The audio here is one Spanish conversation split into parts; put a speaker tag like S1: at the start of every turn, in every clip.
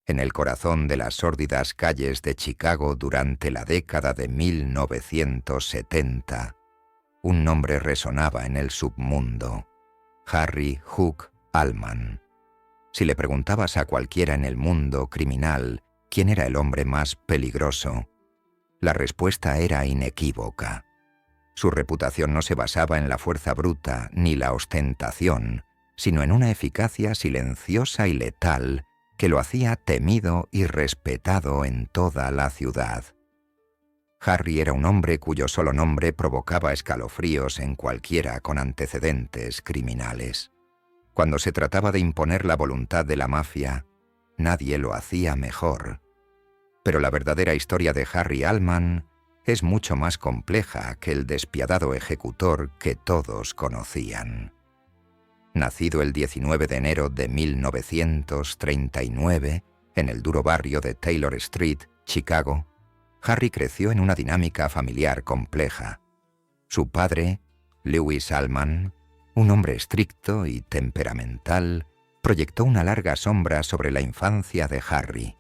S1: en el corazón de las sórdidas calles de Chicago durante la década de 1970, un nombre resonaba en el submundo: Harry Hook Allman. Si le preguntabas a cualquiera en el mundo criminal quién era el hombre más peligroso, la respuesta era inequívoca. Su reputación no se basaba en la fuerza bruta ni la ostentación, sino en una eficacia silenciosa y letal que lo hacía temido y respetado en toda la ciudad. Harry era un hombre cuyo solo nombre provocaba escalofríos en cualquiera con antecedentes criminales. Cuando se trataba de imponer la voluntad de la mafia, nadie lo hacía mejor. Pero la verdadera historia de Harry Allman es mucho más compleja que el despiadado ejecutor que todos conocían. Nacido el 19 de enero de 1939 en el duro barrio de Taylor Street, Chicago, Harry creció en una dinámica familiar compleja. Su padre, Lewis Allman, un hombre estricto y temperamental, proyectó una larga sombra sobre la infancia de Harry.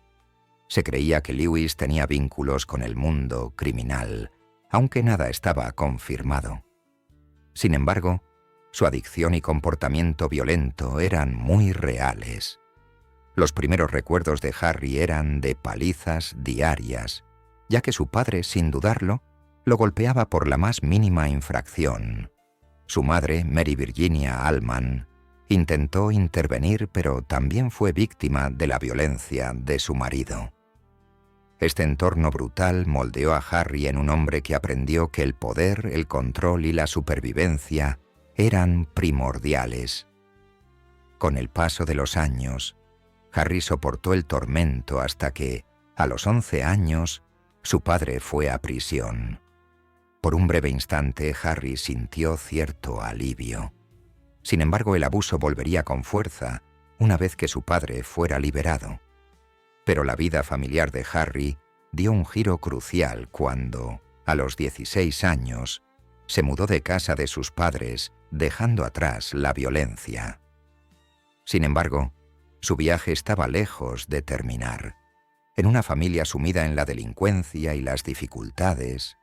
S1: Se creía que Lewis tenía vínculos con el mundo criminal, aunque nada estaba confirmado. Sin embargo, su adicción y comportamiento violento eran muy reales. Los primeros recuerdos de Harry eran de palizas diarias, ya que su padre, sin dudarlo, lo golpeaba por la más mínima infracción. Su madre, Mary Virginia Allman, intentó intervenir, pero también fue víctima de la violencia de su marido. Este entorno brutal moldeó a Harry en un hombre que aprendió que el poder, el control y la supervivencia eran primordiales. Con el paso de los años, Harry soportó el tormento hasta que, a los 11 años, su padre fue a prisión. Por un breve instante, Harry sintió cierto alivio. Sin embargo, el abuso volvería con fuerza una vez que su padre fuera liberado. Pero la vida familiar de Harry dio un giro crucial cuando, a los 16 años, se mudó de casa de sus padres, dejando atrás la violencia. Sin embargo, su viaje estaba lejos de terminar. En una familia sumida en la delincuencia y las dificultades,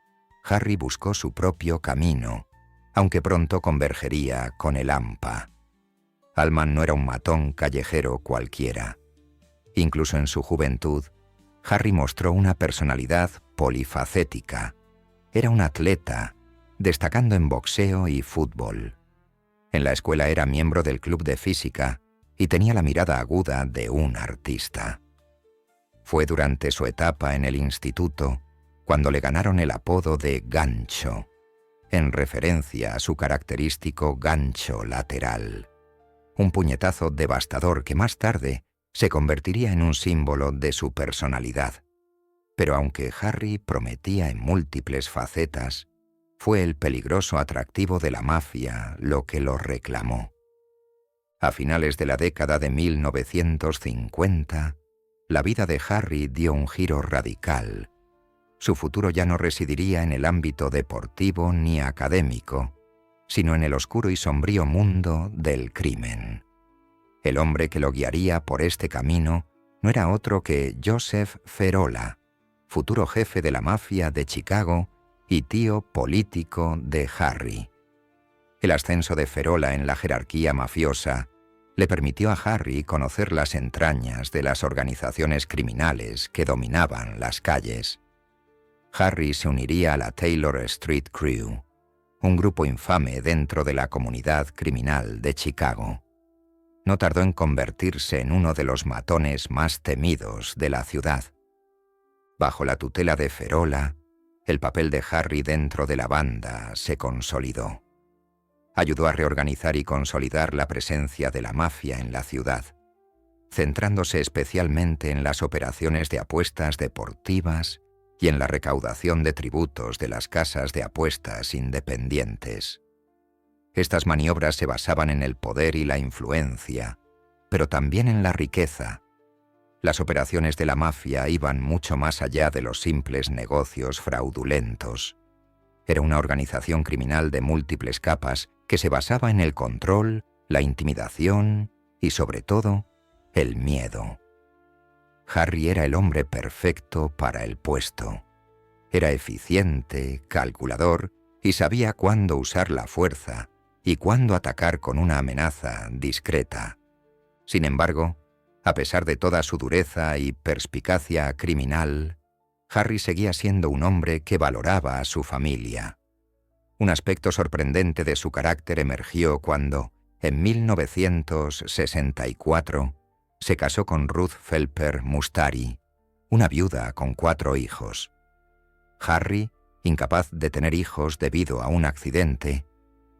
S1: Harry buscó su propio camino, aunque pronto convergería con el AMPA. Allman no era un matón callejero cualquiera. Incluso en su juventud, Harry mostró una personalidad polifacética. Era un atleta, destacando en boxeo y fútbol. En la escuela era miembro del club de física y tenía la mirada aguda de un artista. Fue durante su etapa en el instituto cuando le ganaron el apodo de Gancho, en referencia a su característico gancho lateral, un puñetazo devastador que más tarde se convertiría en un símbolo de su personalidad. Pero aunque Harry prometía en múltiples facetas, fue el peligroso atractivo de la mafia lo que lo reclamó. A finales de la década de 1950, la vida de Harry dio un giro radical. Su futuro ya no residiría en el ámbito deportivo ni académico, sino en el oscuro y sombrío mundo del crimen. El hombre que lo guiaría por este camino no era otro que Joseph Ferola, futuro jefe de la mafia de Chicago y tío político de Harry. El ascenso de Ferola en la jerarquía mafiosa le permitió a Harry conocer las entrañas de las organizaciones criminales que dominaban las calles. Harry se uniría a la Taylor Street Crew, un grupo infame dentro de la comunidad criminal de Chicago. No tardó en convertirse en uno de los matones más temidos de la ciudad. Bajo la tutela de Ferola, el papel de Harry dentro de la banda se consolidó. Ayudó a reorganizar y consolidar la presencia de la mafia en la ciudad, centrándose especialmente en las operaciones de apuestas deportivas y en la recaudación de tributos de las casas de apuestas independientes. Estas maniobras se basaban en el poder y la influencia, pero también en la riqueza. Las operaciones de la mafia iban mucho más allá de los simples negocios fraudulentos. Era una organización criminal de múltiples capas que se basaba en el control, la intimidación y, sobre todo, el miedo. Harry era el hombre perfecto para el puesto. Era eficiente, calculador y sabía cuándo usar la fuerza y cuándo atacar con una amenaza discreta. Sin embargo, a pesar de toda su dureza y perspicacia criminal, Harry seguía siendo un hombre que valoraba a su familia. Un aspecto sorprendente de su carácter emergió cuando, en 1964, se casó con Ruth Felper Mustari, una viuda con 4 hijos. Harry, incapaz de tener hijos debido a un accidente,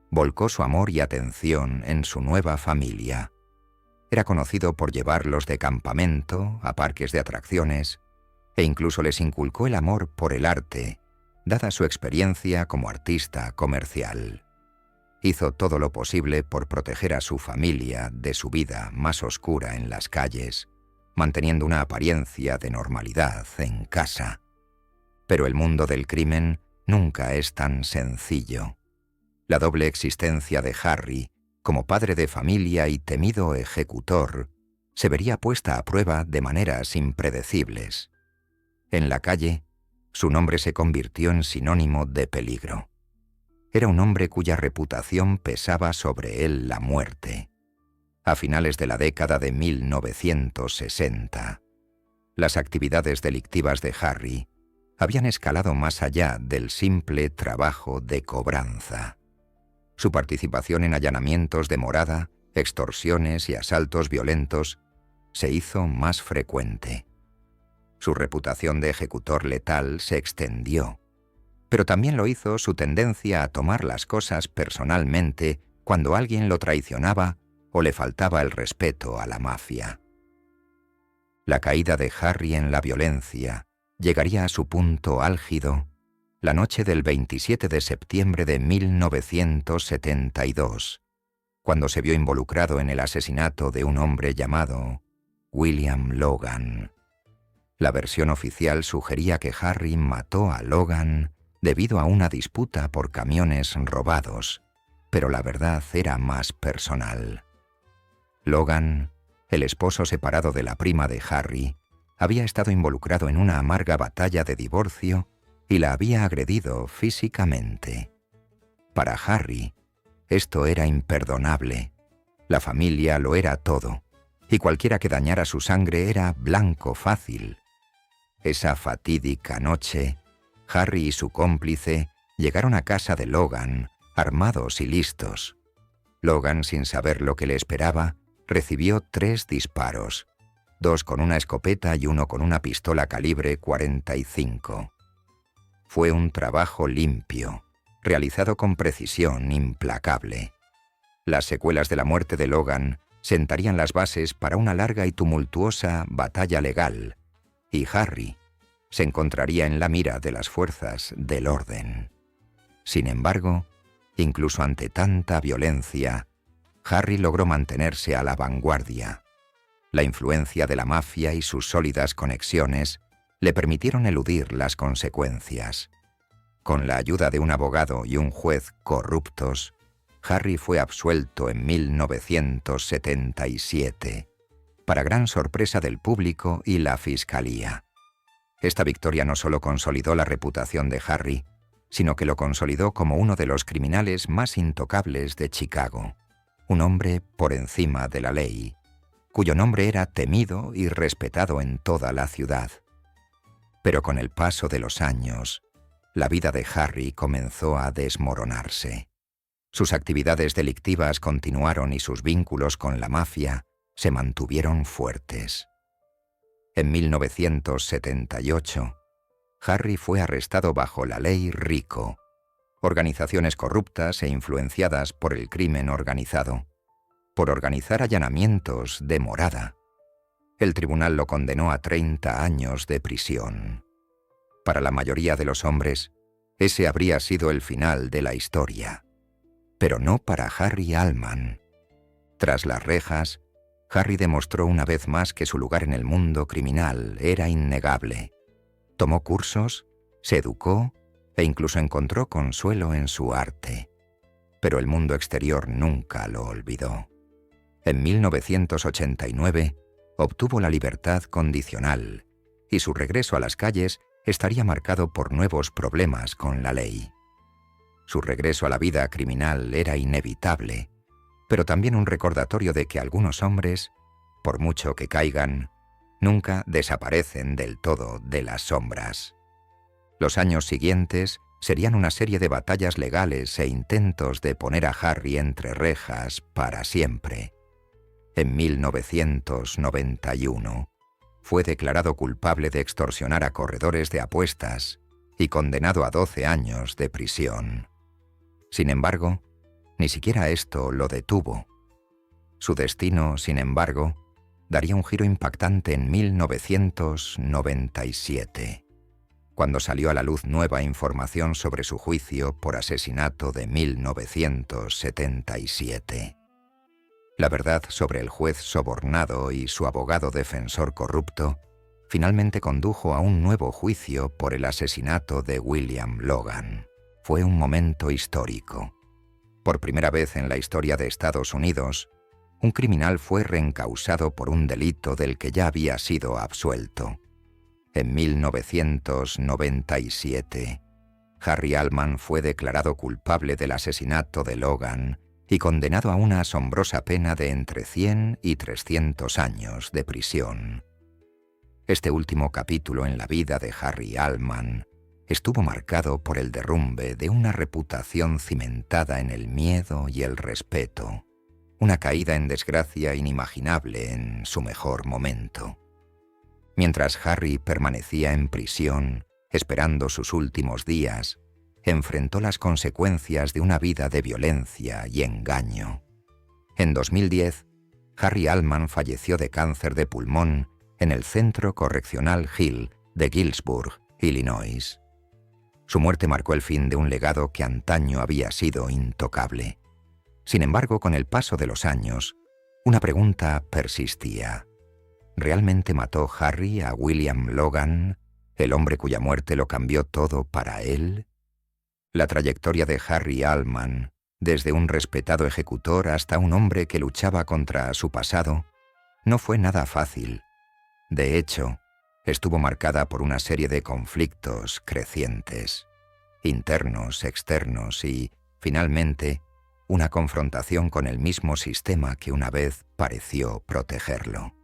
S1: volcó su amor y atención en su nueva familia. Era conocido por llevarlos de campamento a parques de atracciones e incluso les inculcó el amor por el arte, dada su experiencia como artista comercial. Hizo todo lo posible por proteger a su familia de su vida más oscura en las calles, manteniendo una apariencia de normalidad en casa. Pero el mundo del crimen nunca es tan sencillo. La doble existencia de Harry, como padre de familia y temido ejecutor, se vería puesta a prueba de maneras impredecibles. En la calle, su nombre se convirtió en sinónimo de peligro. Era un hombre cuya reputación pesaba sobre él la muerte. A finales de la década de 1960, las actividades delictivas de Harry habían escalado más allá del simple trabajo de cobranza. Su participación en allanamientos de morada, extorsiones y asaltos violentos se hizo más frecuente. Su reputación de ejecutor letal se extendió, pero también lo hizo su tendencia a tomar las cosas personalmente cuando alguien lo traicionaba o le faltaba el respeto a la mafia. La caída de Harry en la violencia llegaría a su punto álgido la noche del 27 de septiembre de 1972, cuando se vio involucrado en el asesinato de un hombre llamado William Logan. La versión oficial sugería que Harry mató a Logan debido a una disputa por camiones robados, pero la verdad era más personal. Logan, el esposo separado de la prima de Harry, había estado involucrado en una amarga batalla de divorcio y la había agredido físicamente. Para Harry, esto era imperdonable. La familia lo era todo, y cualquiera que dañara su sangre era blanco fácil. Esa fatídica noche, Harry y su cómplice llegaron a casa de Logan, armados y listos. Logan, sin saber lo que le esperaba, recibió 3 disparos, 2 con una escopeta y 1 con una pistola calibre .45. Fue un trabajo limpio, realizado con precisión implacable. Las secuelas de la muerte de Logan sentarían las bases para una larga y tumultuosa batalla legal, y Harry se encontraría en la mira de las fuerzas del orden. Sin embargo, incluso ante tanta violencia, Harry logró mantenerse a la vanguardia. La influencia de la mafia y sus sólidas conexiones le permitieron eludir las consecuencias. Con la ayuda de un abogado y un juez corruptos, Harry fue absuelto en 1977, para gran sorpresa del público y la fiscalía. Esta victoria no solo consolidó la reputación de Harry, sino que lo consolidó como uno de los criminales más intocables de Chicago, un hombre por encima de la ley, cuyo nombre era temido y respetado en toda la ciudad. Pero con el paso de los años, la vida de Harry comenzó a desmoronarse. Sus actividades delictivas continuaron y sus vínculos con la mafia se mantuvieron fuertes. En 1978, Harry fue arrestado bajo la ley RICO, organizaciones corruptas e influenciadas por el crimen organizado, por organizar allanamientos de morada. El tribunal lo condenó a 30 años de prisión. Para la mayoría de los hombres, ese habría sido el final de la historia. Pero no para Harry Allman. Tras las rejas, Harry demostró una vez más que su lugar en el mundo criminal era innegable. Tomó cursos, se educó e incluso encontró consuelo en su arte. Pero el mundo exterior nunca lo olvidó. En 1989, obtuvo la libertad condicional y su regreso a las calles estaría marcado por nuevos problemas con la ley. Su regreso a la vida criminal era inevitable, pero también un recordatorio de que algunos hombres, por mucho que caigan, nunca desaparecen del todo de las sombras. Los años siguientes serían una serie de batallas legales e intentos de poner a Harry entre rejas para siempre. En 1991, fue declarado culpable de extorsionar a corredores de apuestas y condenado a 12 años de prisión. Sin embargo, ni siquiera esto lo detuvo. Su destino, sin embargo, daría un giro impactante en 1997, cuando salió a la luz nueva información sobre su juicio por asesinato de 1977. La verdad sobre el juez sobornado y su abogado defensor corrupto finalmente condujo a un nuevo juicio por el asesinato de William Logan. Fue un momento histórico. Por primera vez en la historia de Estados Unidos, un criminal fue reencausado por un delito del que ya había sido absuelto. En 1997, Harry Allman fue declarado culpable del asesinato de Logan y condenado a una asombrosa pena de entre 100 y 300 años de prisión. Este último capítulo en la vida de Harry Allman estuvo marcado por el derrumbe de una reputación cimentada en el miedo y el respeto, una caída en desgracia inimaginable en su mejor momento. Mientras Harry permanecía en prisión, esperando sus últimos días, enfrentó las consecuencias de una vida de violencia y engaño. En 2010, Harry Allman falleció de cáncer de pulmón en el Centro Correccional Hill de Gillsburg, Illinois. Su muerte marcó el fin de un legado que antaño había sido intocable. Sin embargo, con el paso de los años, una pregunta persistía. ¿Realmente mató Harry a William Logan, el hombre cuya muerte lo cambió todo para él? La trayectoria de Harry Allman, desde un respetado ejecutor hasta un hombre que luchaba contra su pasado, no fue nada fácil. De hecho, estuvo marcada por una serie de conflictos crecientes, internos, externos y, finalmente, una confrontación con el mismo sistema que una vez pareció protegerlo.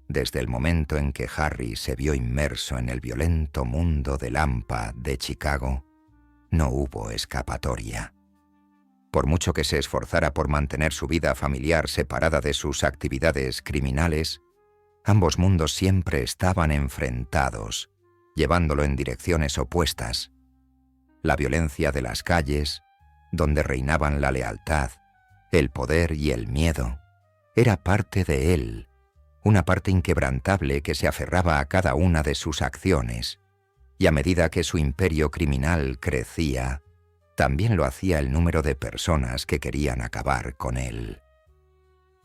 S1: Desde el momento en que Harry se vio inmerso en el violento mundo del AMPA de Chicago, no hubo escapatoria. Por mucho que se esforzara por mantener su vida familiar separada de sus actividades criminales, ambos mundos siempre estaban enfrentados, llevándolo en direcciones opuestas. La violencia de las calles, donde reinaban la lealtad, el poder y el miedo, era parte de él, una parte inquebrantable que se aferraba a cada una de sus acciones, y a medida que su imperio criminal crecía, también lo hacía el número de personas que querían acabar con él.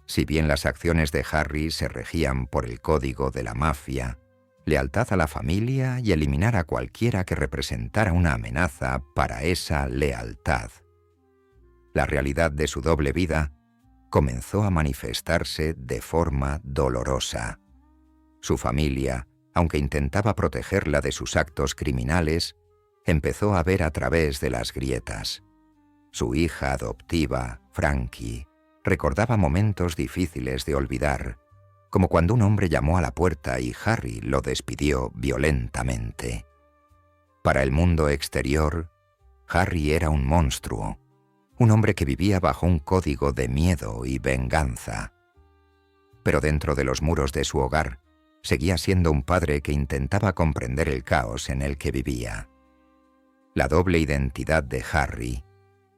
S1: Si bien las acciones de Harry se regían por el código de la mafia, lealtad a la familia y eliminar a cualquiera que representara una amenaza para esa lealtad, la realidad de su doble vida comenzó a manifestarse de forma dolorosa. Su familia, aunque intentaba protegerla de sus actos criminales, empezó a ver a través de las grietas. Su hija adoptiva, Frankie, recordaba momentos difíciles de olvidar, como cuando un hombre llamó a la puerta y Harry lo despidió violentamente. Para el mundo exterior, Harry era un monstruo, un hombre que vivía bajo un código de miedo y venganza. Pero dentro de los muros de su hogar, seguía siendo un padre que intentaba comprender el caos en el que vivía. La doble identidad de Harry,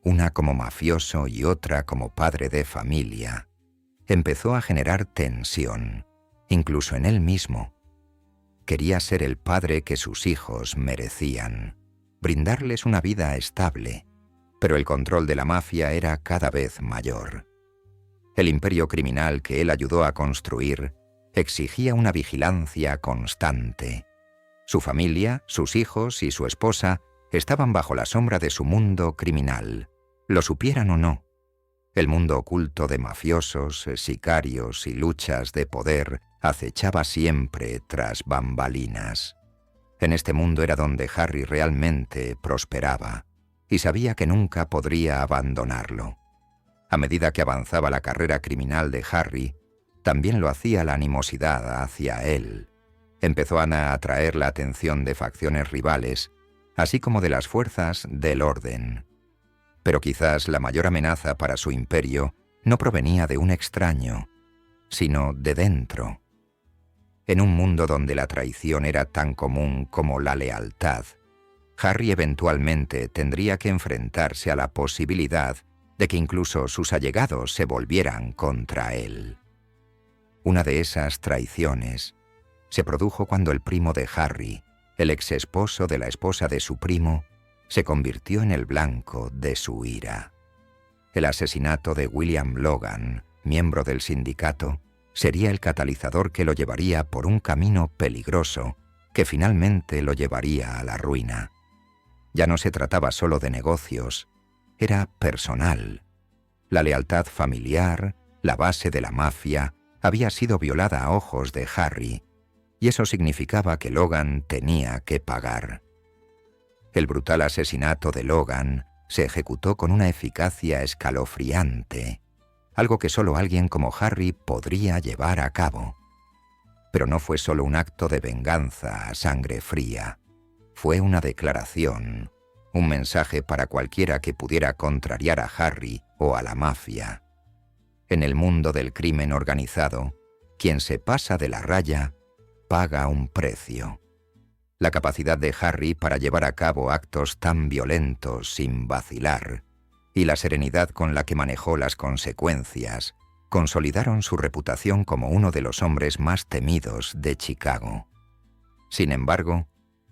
S1: una como mafioso y otra como padre de familia, empezó a generar tensión, incluso en él mismo. Quería ser el padre que sus hijos merecían, brindarles una vida estable, pero el control de la mafia era cada vez mayor. El imperio criminal que él ayudó a construir exigía una vigilancia constante. Su familia, sus hijos y su esposa estaban bajo la sombra de su mundo criminal, lo supieran o no. El mundo oculto de mafiosos, sicarios y luchas de poder acechaba siempre tras bambalinas. En este mundo era donde Harry realmente prosperaba, y sabía que nunca podría abandonarlo. A medida que avanzaba la carrera criminal de Harry, también lo hacía la animosidad hacia él. Empezó a atraer la atención de facciones rivales, así como de las fuerzas del orden. Pero quizás la mayor amenaza para su imperio no provenía de un extraño, sino de dentro. En un mundo donde la traición era tan común como la lealtad, Harry eventualmente tendría que enfrentarse a la posibilidad de que incluso sus allegados se volvieran contra él. Una de esas traiciones se produjo cuando el primo de Harry, el ex esposo de la esposa de su primo, se convirtió en el blanco de su ira. El asesinato de William Logan, miembro del sindicato, sería el catalizador que lo llevaría por un camino peligroso que finalmente lo llevaría a la ruina. Ya no se trataba solo de negocios, era personal. La lealtad familiar, la base de la mafia, había sido violada a ojos de Harry, y eso significaba que Logan tenía que pagar. El brutal asesinato de Logan se ejecutó con una eficacia escalofriante, algo que solo alguien como Harry podría llevar a cabo. Pero no fue solo un acto de venganza a sangre fría. Fue una declaración, un mensaje para cualquiera que pudiera contrariar a Harry o a la mafia. En el mundo del crimen organizado, quien se pasa de la raya paga un precio. La capacidad de Harry para llevar a cabo actos tan violentos sin vacilar y la serenidad con la que manejó las consecuencias consolidaron su reputación como uno de los hombres más temidos de Chicago. Sin embargo,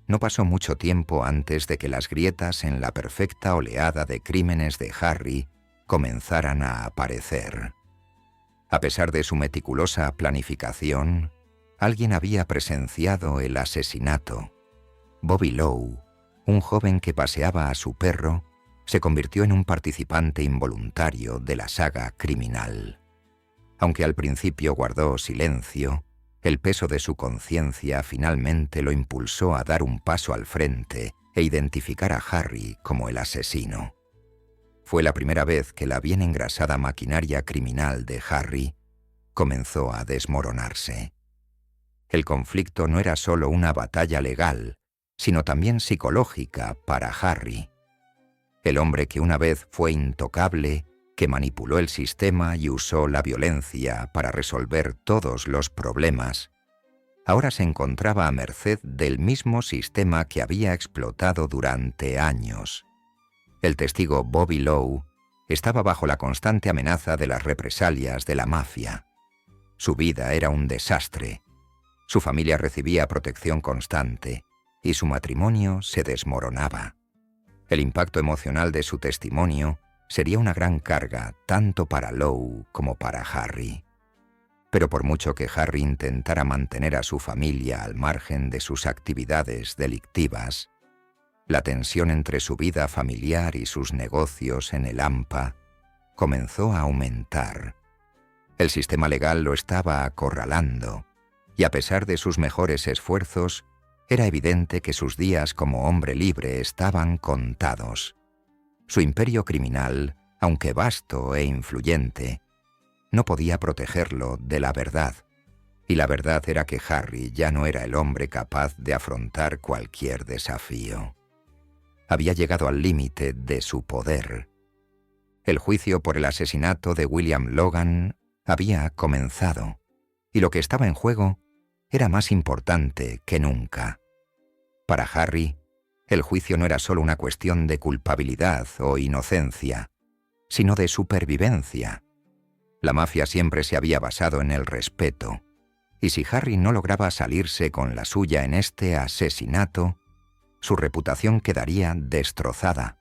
S1: no pasó mucho tiempo antes de que las grietas en la perfecta oleada de crímenes de Harry comenzaran a aparecer. A pesar de su meticulosa planificación, alguien había presenciado el asesinato. Bobby Lowe, un joven que paseaba a su perro, se convirtió en un participante involuntario de la saga criminal. Aunque al principio guardó silencio, el peso de su conciencia finalmente lo impulsó a dar un paso al frente e identificar a Harry como el asesino. Fue la primera vez que la bien engrasada maquinaria criminal de Harry comenzó a desmoronarse. El conflicto no era solo una batalla legal, sino también psicológica para Harry. El hombre que una vez fue intocable, que manipuló el sistema y usó la violencia para resolver todos los problemas, ahora se encontraba a merced del mismo sistema que había explotado durante años. El testigo Bobby Lowe estaba bajo la constante amenaza de las represalias de la mafia. Su vida era un desastre. Su familia recibía protección constante y su matrimonio se desmoronaba. El impacto emocional de su testimonio sería una gran carga tanto para Lowe como para Harry. Pero por mucho que Harry intentara mantener a su familia al margen de sus actividades delictivas, la tensión entre su vida familiar y sus negocios en el AMPA comenzó a aumentar. El sistema legal lo estaba acorralando, y a pesar de sus mejores esfuerzos, era evidente que sus días como hombre libre estaban contados. Su imperio criminal, aunque vasto e influyente, no podía protegerlo de la verdad, y la verdad era que Harry ya no era el hombre capaz de afrontar cualquier desafío. Había llegado al límite de su poder. El juicio por el asesinato de William Logan había comenzado, y lo que estaba en juego era más importante que nunca. Para Harry, el juicio no era solo una cuestión de culpabilidad o inocencia, sino de supervivencia. La mafia siempre se había basado en el respeto, y si Harry no lograba salirse con la suya en este asesinato, su reputación quedaría destrozada.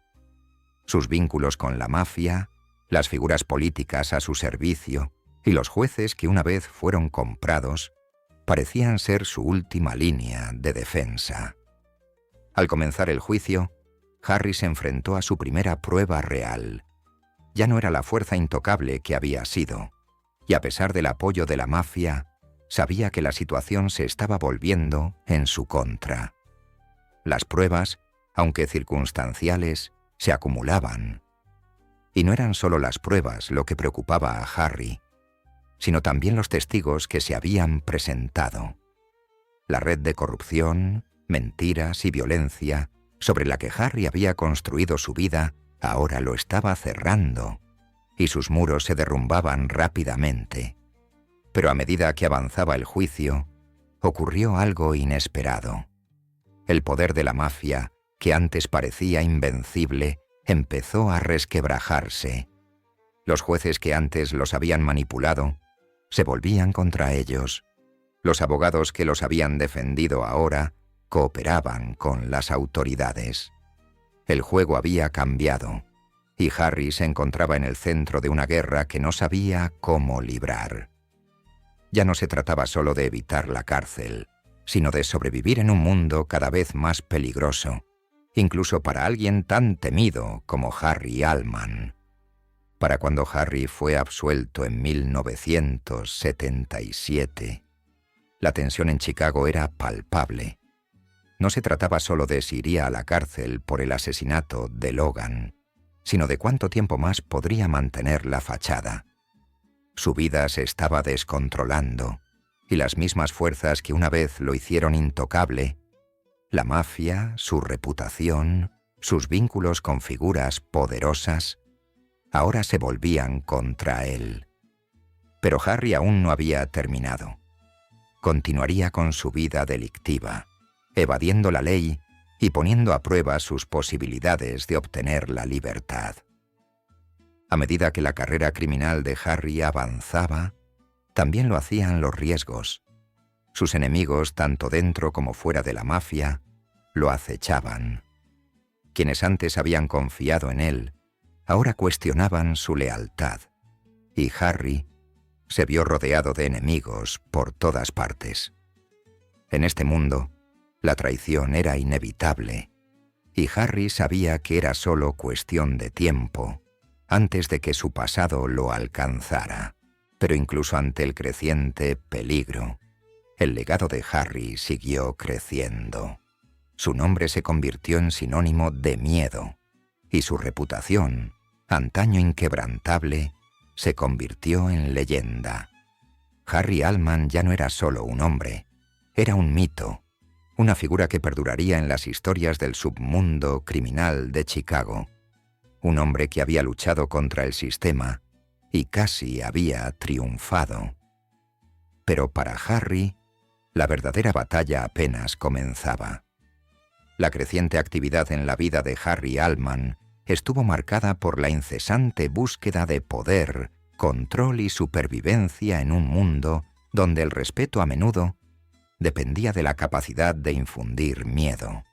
S1: Sus vínculos con la mafia, las figuras políticas a su servicio y los jueces que una vez fueron comprados parecían ser su última línea de defensa. Al comenzar el juicio, Harry se enfrentó a su primera prueba real, ya no era la fuerza intocable que había sido, y a pesar del apoyo de la mafia, sabía que la situación se estaba volviendo en su contra. Las pruebas, aunque circunstanciales, se acumulaban. Y no eran solo las pruebas lo que preocupaba a Harry, sino también los testigos que se habían presentado. La red de corrupción, mentiras y violencia sobre la que Harry había construido su vida ahora lo estaba cerrando, y sus muros se derrumbaban rápidamente. Pero a medida que avanzaba el juicio, ocurrió algo inesperado. El poder de la mafia, que antes parecía invencible, empezó a resquebrajarse. Los jueces que antes los habían manipulado se volvían contra ellos. Los abogados que los habían defendido ahora cooperaban con las autoridades. El juego había cambiado, y Harry se encontraba en el centro de una guerra que no sabía cómo librar. Ya no se trataba solo de evitar la cárcel, sino de sobrevivir en un mundo cada vez más peligroso, incluso para alguien tan temido como Harry Allman. Para cuando Harry fue absuelto en 1977, la tensión en Chicago era palpable. No se trataba solo de si iría a la cárcel por el asesinato de Logan, sino de cuánto tiempo más podría mantener la fachada. Su vida se estaba descontrolando, y las mismas fuerzas que una vez lo hicieron intocable, la mafia, su reputación, sus vínculos con figuras poderosas, ahora se volvían contra él. Pero Harry aún no había terminado. Continuaría con su vida delictiva, evadiendo la ley y poniendo a prueba sus posibilidades de obtener la libertad. A medida que la carrera criminal de Harry avanzaba, también lo hacían los riesgos. Sus enemigos, tanto dentro como fuera de la mafia, lo acechaban. Quienes antes habían confiado en él, ahora cuestionaban su lealtad, y Harry se vio rodeado de enemigos por todas partes. En este mundo, la traición era inevitable, y Harry sabía que era solo cuestión de tiempo antes de que su pasado lo alcanzara. Pero incluso ante el creciente peligro, el legado de Harry siguió creciendo. Su nombre se convirtió en sinónimo de miedo, y su reputación, antaño inquebrantable, se convirtió en leyenda. Harry Allman ya no era solo un hombre, era un mito, una figura que perduraría en las historias del submundo criminal de Chicago. Un hombre que había luchado contra el sistema y casi había triunfado. Pero para Harry, la verdadera batalla apenas comenzaba. La creciente actividad en la vida de Harry Allman estuvo marcada por la incesante búsqueda de poder, control y supervivencia en un mundo donde el respeto a menudo dependía de la capacidad de infundir miedo.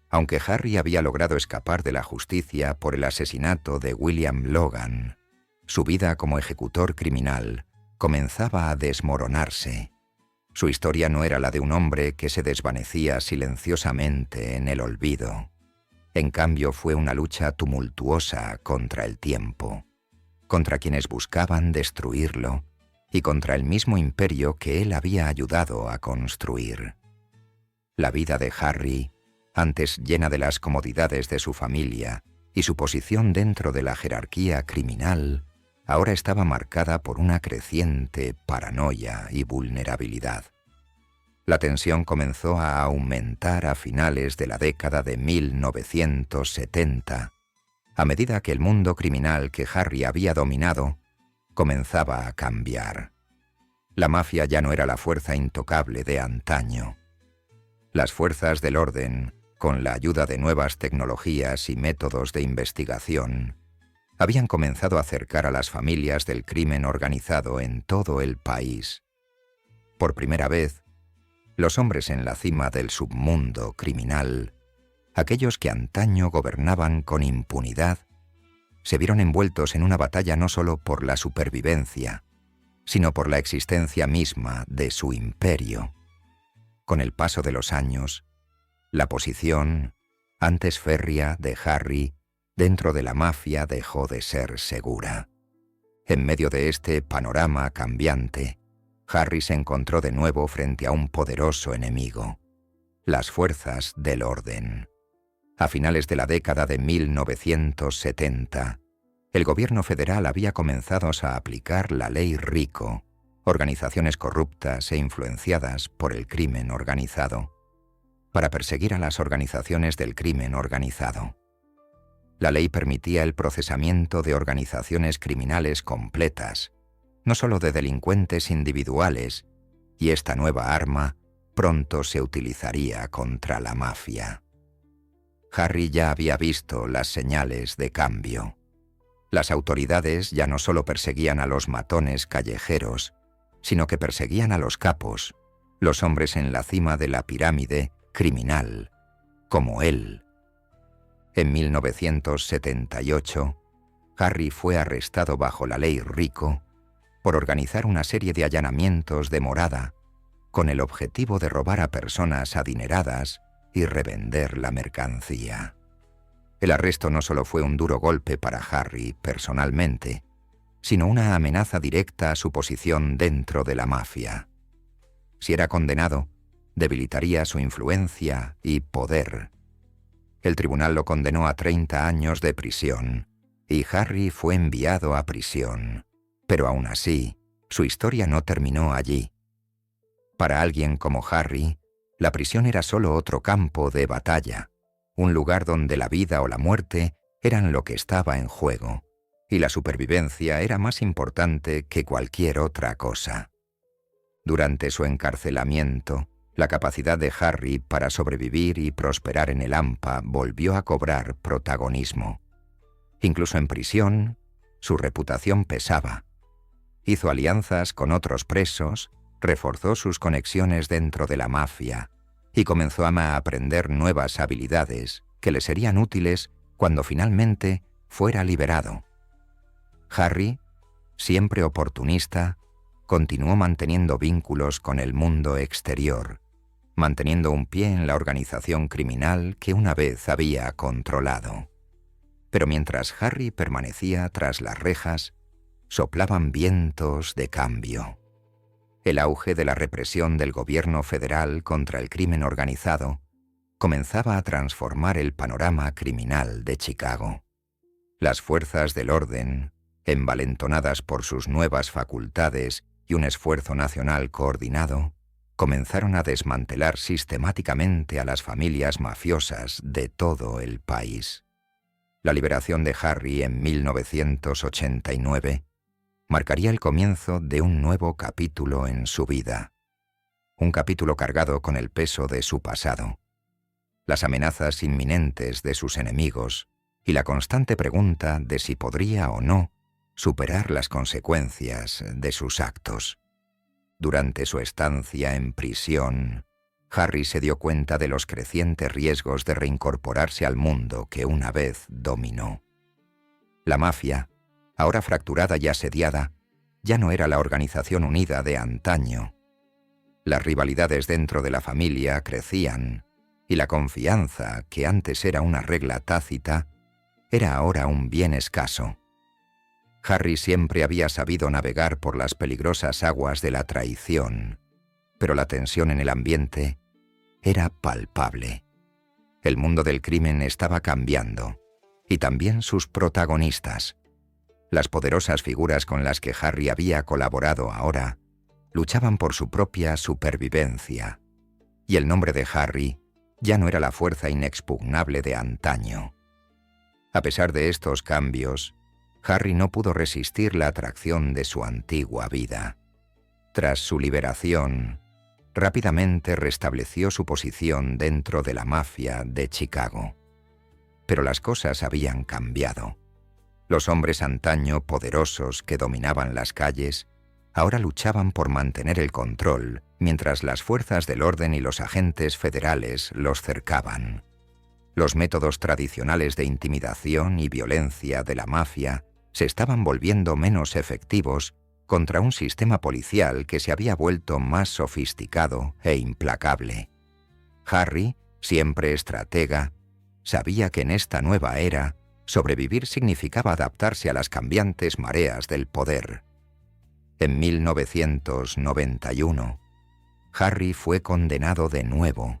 S1: Aunque Harry había logrado escapar de la justicia por el asesinato de William Logan, su vida como ejecutor criminal comenzaba a desmoronarse. Su historia no era la de un hombre que se desvanecía silenciosamente en el olvido. En cambio, fue una lucha tumultuosa contra el tiempo, contra quienes buscaban destruirlo y contra el mismo imperio que él había ayudado a construir. La vida de Harry, antes llena de las comodidades de su familia y su posición dentro de la jerarquía criminal, ahora estaba marcada por una creciente paranoia y vulnerabilidad. La tensión comenzó a aumentar a finales de la década de 1970, a medida que el mundo criminal que Harry había dominado comenzaba a cambiar. La mafia ya no era la fuerza intocable de antaño. Las fuerzas del orden, con la ayuda de nuevas tecnologías y métodos de investigación, habían comenzado a acercar a las familias del crimen organizado en todo el país. Por primera vez, los hombres en la cima del submundo criminal, aquellos que antaño gobernaban con impunidad, se vieron envueltos en una batalla no solo por la supervivencia, sino por la existencia misma de su imperio. Con el paso de los años, la posición, antes férrea, de Harry dentro de la mafia dejó de ser segura. En medio de este panorama cambiante, Harry se encontró de nuevo frente a un poderoso enemigo: las fuerzas del orden. A finales de la década de 1970, el gobierno federal había comenzado a aplicar la Ley Rico, organizaciones corruptas e influenciadas por el crimen organizado, para perseguir a las organizaciones del crimen organizado. La ley permitía el procesamiento de organizaciones criminales completas, no solo de delincuentes individuales, y esta nueva arma pronto se utilizaría contra la mafia. Harry ya había visto las señales de cambio. Las autoridades ya no solo perseguían a los matones callejeros, sino que perseguían a los capos, los hombres en la cima de la pirámide criminal, como él. En 1978, Harry fue arrestado bajo la Ley Rico por organizar una serie de allanamientos de morada con el objetivo de robar a personas adineradas y revender la mercancía. El arresto no solo fue un duro golpe para Harry personalmente, sino una amenaza directa a su posición dentro de la mafia. Si era condenado, debilitaría su influencia y poder. El tribunal lo condenó a 30 años de prisión, y Harry fue enviado a prisión. Pero aún así, su historia no terminó allí. Para alguien como Harry, la prisión era solo otro campo de batalla, un lugar donde la vida o la muerte eran lo que estaba en juego, y la supervivencia era más importante que cualquier otra cosa. Durante su encarcelamiento, la capacidad de Harry para sobrevivir y prosperar en el AMPA volvió a cobrar protagonismo. Incluso en prisión, su reputación pesaba. Hizo alianzas con otros presos, reforzó sus conexiones dentro de la mafia y comenzó a aprender nuevas habilidades que le serían útiles cuando finalmente fuera liberado. Harry, siempre oportunista, continuó manteniendo vínculos con el mundo exterior, manteniendo un pie en la organización criminal que una vez había controlado. Pero mientras Harry permanecía tras las rejas, soplaban vientos de cambio. El auge de la represión del gobierno federal contra el crimen organizado comenzaba a transformar el panorama criminal de Chicago. Las fuerzas del orden, envalentonadas por sus nuevas facultades y un esfuerzo nacional coordinado, comenzaron a desmantelar sistemáticamente a las familias mafiosas de todo el país. La liberación de Harry en 1989 marcaría el comienzo de un nuevo capítulo en su vida. Un capítulo cargado con el peso de su pasado, las amenazas inminentes de sus enemigos y la constante pregunta de si podría o no superar las consecuencias de sus actos. Durante su estancia en prisión, Harry se dio cuenta de los crecientes riesgos de reincorporarse al mundo que una vez dominó. La mafia, ahora fracturada y asediada, ya no era la organización unida de antaño. Las rivalidades dentro de la familia crecían, y la confianza, que antes era una regla tácita, era ahora un bien escaso. Harry siempre había sabido navegar por las peligrosas aguas de la traición, pero la tensión en el ambiente era palpable. El mundo del crimen estaba cambiando, y también sus protagonistas. Las poderosas figuras con las que Harry había colaborado ahora luchaban por su propia supervivencia, y el nombre de Harry ya no era la fuerza inexpugnable de antaño. A pesar de estos cambios, Harry no pudo resistir la atracción de su antigua vida. Tras su liberación, rápidamente restableció su posición dentro de la mafia de Chicago. Pero las cosas habían cambiado. Los hombres antaño poderosos que dominaban las calles ahora luchaban por mantener el control mientras las fuerzas del orden y los agentes federales los cercaban. Los métodos tradicionales de intimidación y violencia de la mafia se estaban volviendo menos efectivos contra un sistema policial que se había vuelto más sofisticado e implacable. Harry, siempre estratega, sabía que en esta nueva era sobrevivir significaba adaptarse a las cambiantes mareas del poder. En 1991, Harry fue condenado de nuevo,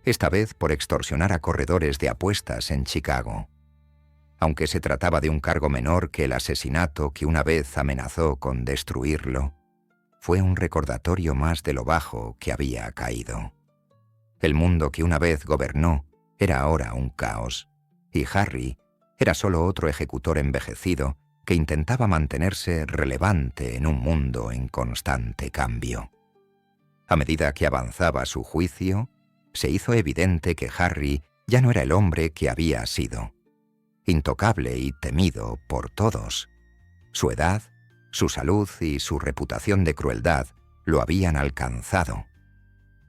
S1: esta vez por extorsionar a corredores de apuestas en Chicago. Aunque se trataba de un cargo menor que el asesinato que una vez amenazó con destruirlo, fue un recordatorio más de lo bajo que había caído. El mundo que una vez gobernó era ahora un caos, y Harry era solo otro ejecutor envejecido que intentaba mantenerse relevante en un mundo en constante cambio. A medida que avanzaba su juicio, se hizo evidente que Harry ya no era el hombre que había sido. Intocable y temido por todos. Su edad, su salud y su reputación de crueldad lo habían alcanzado.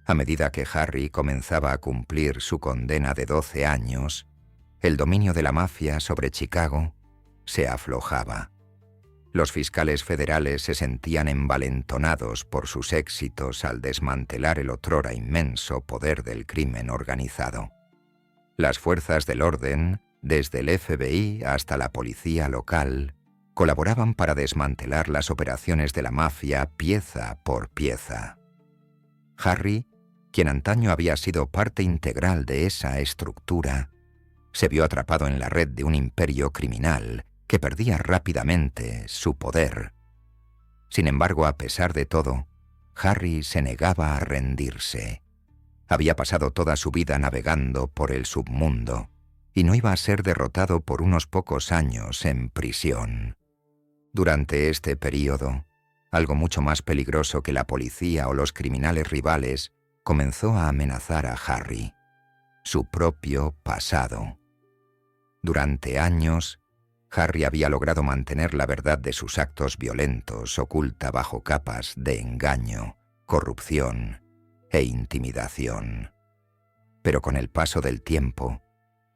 S1: A medida que Harry comenzaba a cumplir su condena de 12 años, el dominio de la mafia sobre Chicago se aflojaba. Los fiscales federales se sentían envalentonados por sus éxitos al desmantelar el otrora inmenso poder del crimen organizado. Las fuerzas del orden, desde el FBI hasta la policía local, colaboraban para desmantelar las operaciones de la mafia pieza por pieza. Harry, quien antaño había sido parte integral de esa estructura, se vio atrapado en la red de un imperio criminal que perdía rápidamente su poder. Sin embargo, a pesar de todo, Harry se negaba a rendirse. Había pasado toda su vida navegando por el submundo y no iba a ser derrotado por unos pocos años en prisión. Durante este período, algo mucho más peligroso que la policía o los criminales rivales comenzó a amenazar a Harry: su propio pasado. Durante años, Harry había logrado mantener la verdad de sus actos violentos oculta bajo capas de engaño, corrupción e intimidación. Pero con el paso del tiempo,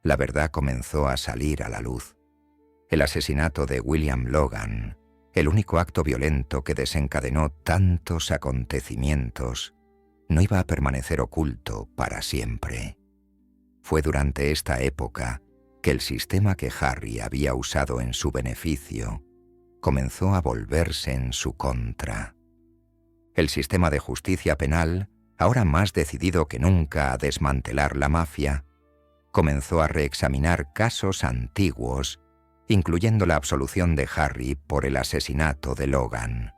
S1: la verdad comenzó a salir a la luz. El asesinato de William Logan, el único acto violento que desencadenó tantos acontecimientos, no iba a permanecer oculto para siempre. Fue durante esta época que el sistema que Harry había usado en su beneficio comenzó a volverse en su contra. El sistema de justicia penal, ahora más decidido que nunca a desmantelar la mafia, comenzó a reexaminar casos antiguos, incluyendo la absolución de Harry por el asesinato de Logan.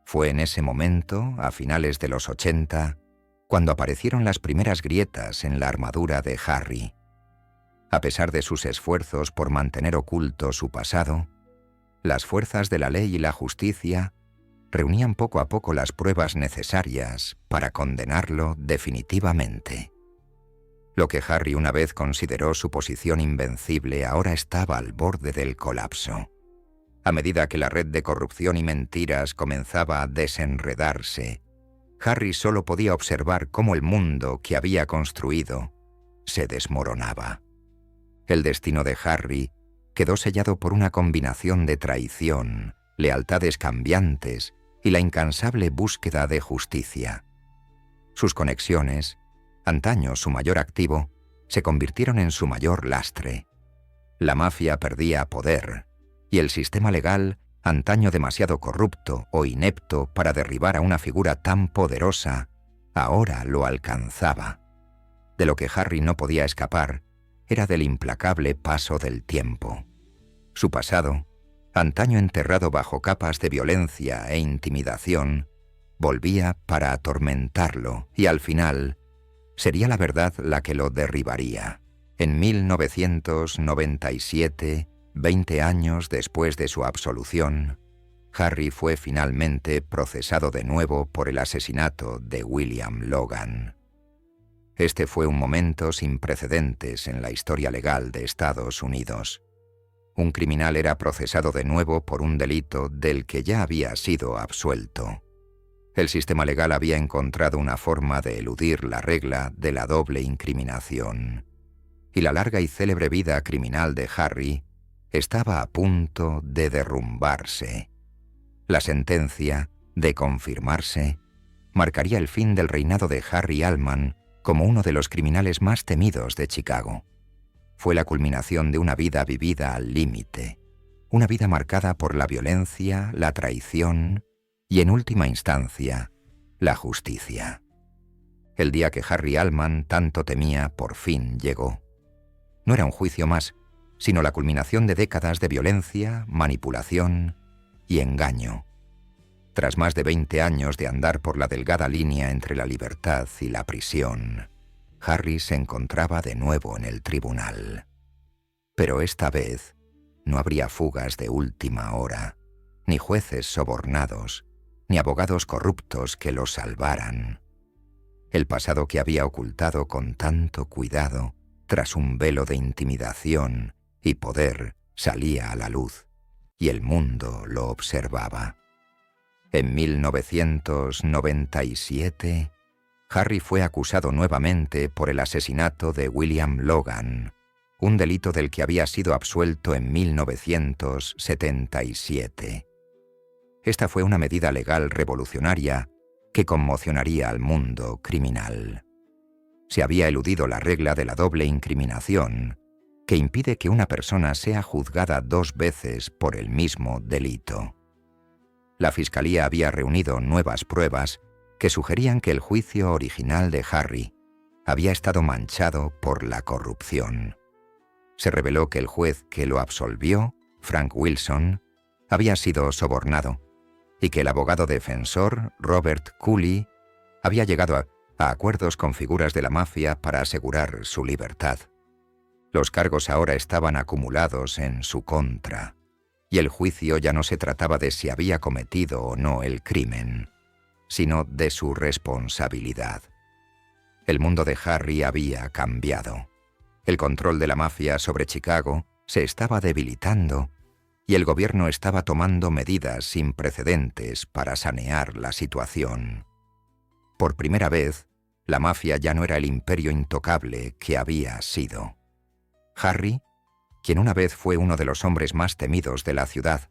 S1: Fue en ese momento, a finales de los 80, cuando aparecieron las primeras grietas en la armadura de Harry. A pesar de sus esfuerzos por mantener oculto su pasado, las fuerzas de la ley y la justicia reunían poco a poco las pruebas necesarias para condenarlo definitivamente. Lo que Harry una vez consideró su posición invencible ahora estaba al borde del colapso. A medida que la red de corrupción y mentiras comenzaba a desenredarse, Harry solo podía observar cómo el mundo que había construido se desmoronaba. El destino de Harry quedó sellado por una combinación de traición, lealtades cambiantes y la incansable búsqueda de justicia. Sus conexiones, antaño su mayor activo, se convirtieron en su mayor lastre. La mafia perdía poder, y el sistema legal, antaño demasiado corrupto o inepto para derribar a una figura tan poderosa, ahora lo alcanzaba. De lo que Harry no podía escapar era del implacable paso del tiempo. Su pasado, antaño enterrado bajo capas de violencia e intimidación, volvía para atormentarlo y al final sería la verdad la que lo derribaría. En 1997, 20 años después de su absolución, Harry fue finalmente procesado de nuevo por el asesinato de William Logan. Este fue un momento sin precedentes en la historia legal de Estados Unidos. Un criminal era procesado de nuevo por un delito del que ya había sido absuelto. El sistema legal había encontrado una forma de eludir la regla de la doble incriminación. Y la larga y célebre vida criminal de Harry estaba a punto de derrumbarse. La sentencia, de confirmarse, marcaría el fin del reinado de Harry Allman como uno de los criminales más temidos de Chicago. fue la culminación de una vida vivida al límite, una vida marcada por la violencia, la traición y, en última instancia, la justicia. El día que Harry Allman tanto temía por fin llegó. No era un juicio más, sino la culminación de décadas de violencia, manipulación y engaño. Tras más de 20 años de andar por la delgada línea entre la libertad y la prisión, Harry se encontraba de nuevo en el tribunal. Pero esta vez no habría fugas de última hora, ni jueces sobornados, ni abogados corruptos que lo salvaran. El pasado que había ocultado con tanto cuidado, tras un velo de intimidación y poder, salía a la luz, y el mundo lo observaba. En 1997, Harry fue acusado nuevamente por el asesinato de William Logan, un delito del que había sido absuelto en 1977. Esta fue una medida legal revolucionaria que conmocionaría al mundo criminal. Se había eludido la regla de la doble incriminación, que impide que una persona sea juzgada 2 veces por el mismo delito. La Fiscalía había reunido nuevas pruebas que sugerían que el juicio original de Harry había estado manchado por la corrupción. Se reveló que el juez que lo absolvió, Frank Wilson, había sido sobornado y que el abogado defensor, Robert Cooley, había llegado a acuerdos con figuras de la mafia para asegurar su libertad. Los cargos ahora estaban acumulados en su contra, y el juicio ya no se trataba de si había cometido o no el crimen, sino de su responsabilidad. El mundo de Harry había cambiado. El control de la mafia sobre Chicago se estaba debilitando y el gobierno estaba tomando medidas sin precedentes para sanear la situación. Por primera vez, la mafia ya no era el imperio intocable que había sido. Harry, quien una vez fue uno de los hombres más temidos de la ciudad,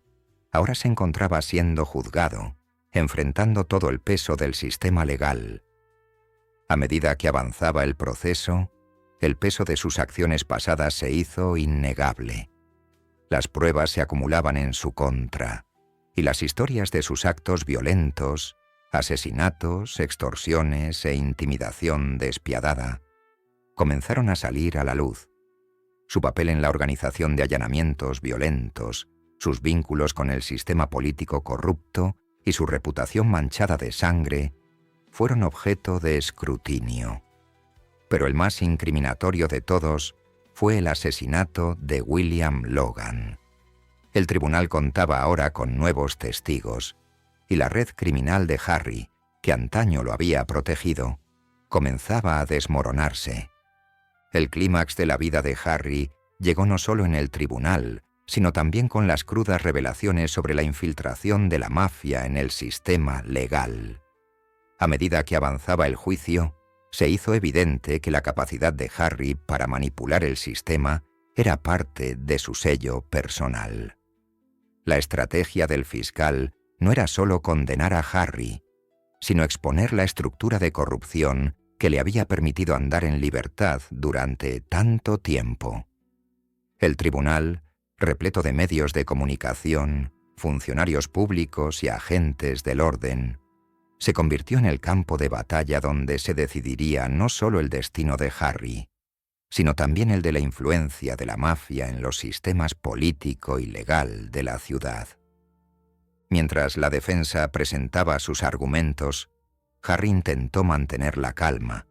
S1: ahora se encontraba siendo juzgado, enfrentando todo el peso del sistema legal. A medida que avanzaba el proceso, el peso de sus acciones pasadas se hizo innegable. Las pruebas se acumulaban en su contra, y las historias de sus actos violentos, asesinatos, extorsiones e intimidación despiadada, comenzaron a salir a la luz. Su papel en la organización de allanamientos violentos, sus vínculos con el sistema político corrupto y su reputación manchada de sangre fueron objeto de escrutinio. Pero el más incriminatorio de todos fue el asesinato de William Logan. El tribunal contaba ahora con nuevos testigos, y la red criminal de Harry, que antaño lo había protegido, comenzaba a desmoronarse. El clímax de la vida de Harry llegó no solo en el tribunal, sino también con las crudas revelaciones sobre la infiltración de la mafia en el sistema legal. A medida que avanzaba el juicio, se hizo evidente que la capacidad de Harry para manipular el sistema era parte de su sello personal. La estrategia del fiscal no era solo condenar a Harry, sino exponer la estructura de corrupción que le había permitido andar en libertad durante tanto tiempo. El tribunal, repleto de medios de comunicación, funcionarios públicos y agentes del orden, se convirtió en el campo de batalla donde se decidiría no solo el destino de Harry, sino también el de la influencia de la mafia en los sistemas político y legal de la ciudad. Mientras la defensa presentaba sus argumentos, Harry intentó mantener la calma,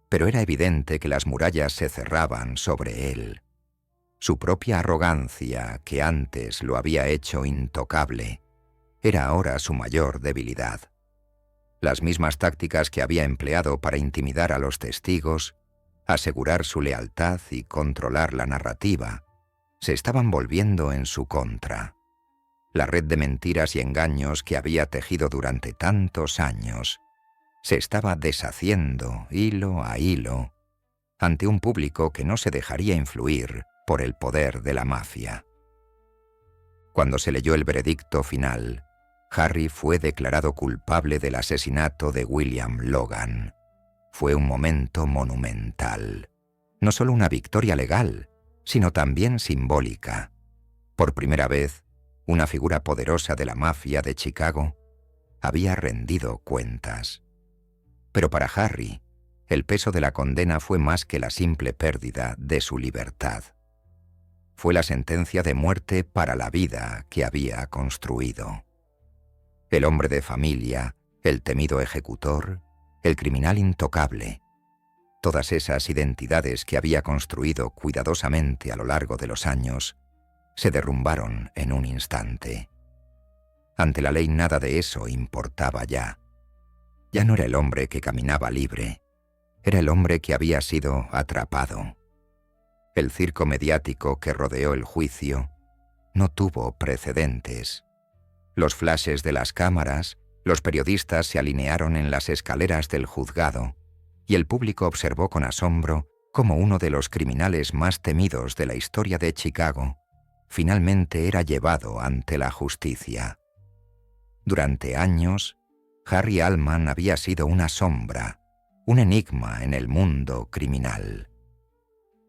S1: pero era evidente que las murallas se cerraban sobre él. Su propia arrogancia, que antes lo había hecho intocable, era ahora su mayor debilidad. Las mismas tácticas que había empleado para intimidar a los testigos, asegurar su lealtad y controlar la narrativa, se estaban volviendo en su contra. La red de mentiras y engaños que había tejido durante tantos años se estaba deshaciendo hilo a hilo ante un público que no se dejaría influir por el poder de la mafia. Cuando se leyó el veredicto final, Harry fue declarado culpable del asesinato de William Logan. Fue un momento monumental. No solo una victoria legal, sino también simbólica. Por primera vez, una figura poderosa de la mafia de Chicago había rendido cuentas. Pero para Harry, el peso de la condena fue más que la simple pérdida de su libertad. Fue la sentencia de muerte para la vida que había construido. El hombre de familia, el temido ejecutor, el criminal intocable, todas esas identidades que había construido cuidadosamente a lo largo de los años, se derrumbaron en un instante. Ante la ley nada de eso importaba ya. Ya no era el hombre que caminaba libre, era el hombre que había sido atrapado. El circo mediático que rodeó el juicio no tuvo precedentes. Los flashes de las cámaras, los periodistas se alinearon en las escaleras del juzgado y el público observó con asombro cómo uno de los criminales más temidos de la historia de Chicago finalmente era llevado ante la justicia. Durante años, Harry Allman había sido una sombra, un enigma en el mundo criminal.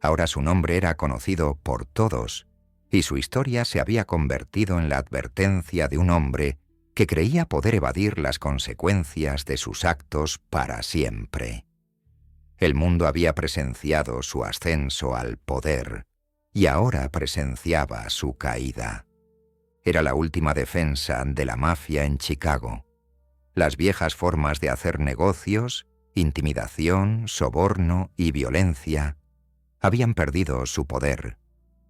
S1: Ahora su nombre era conocido por todos y su historia se había convertido en la advertencia de un hombre que creía poder evadir las consecuencias de sus actos para siempre. El mundo había presenciado su ascenso al poder y ahora presenciaba su caída. Era la última defensa de la mafia en Chicago. Las viejas formas de hacer negocios, intimidación, soborno y violencia habían perdido su poder.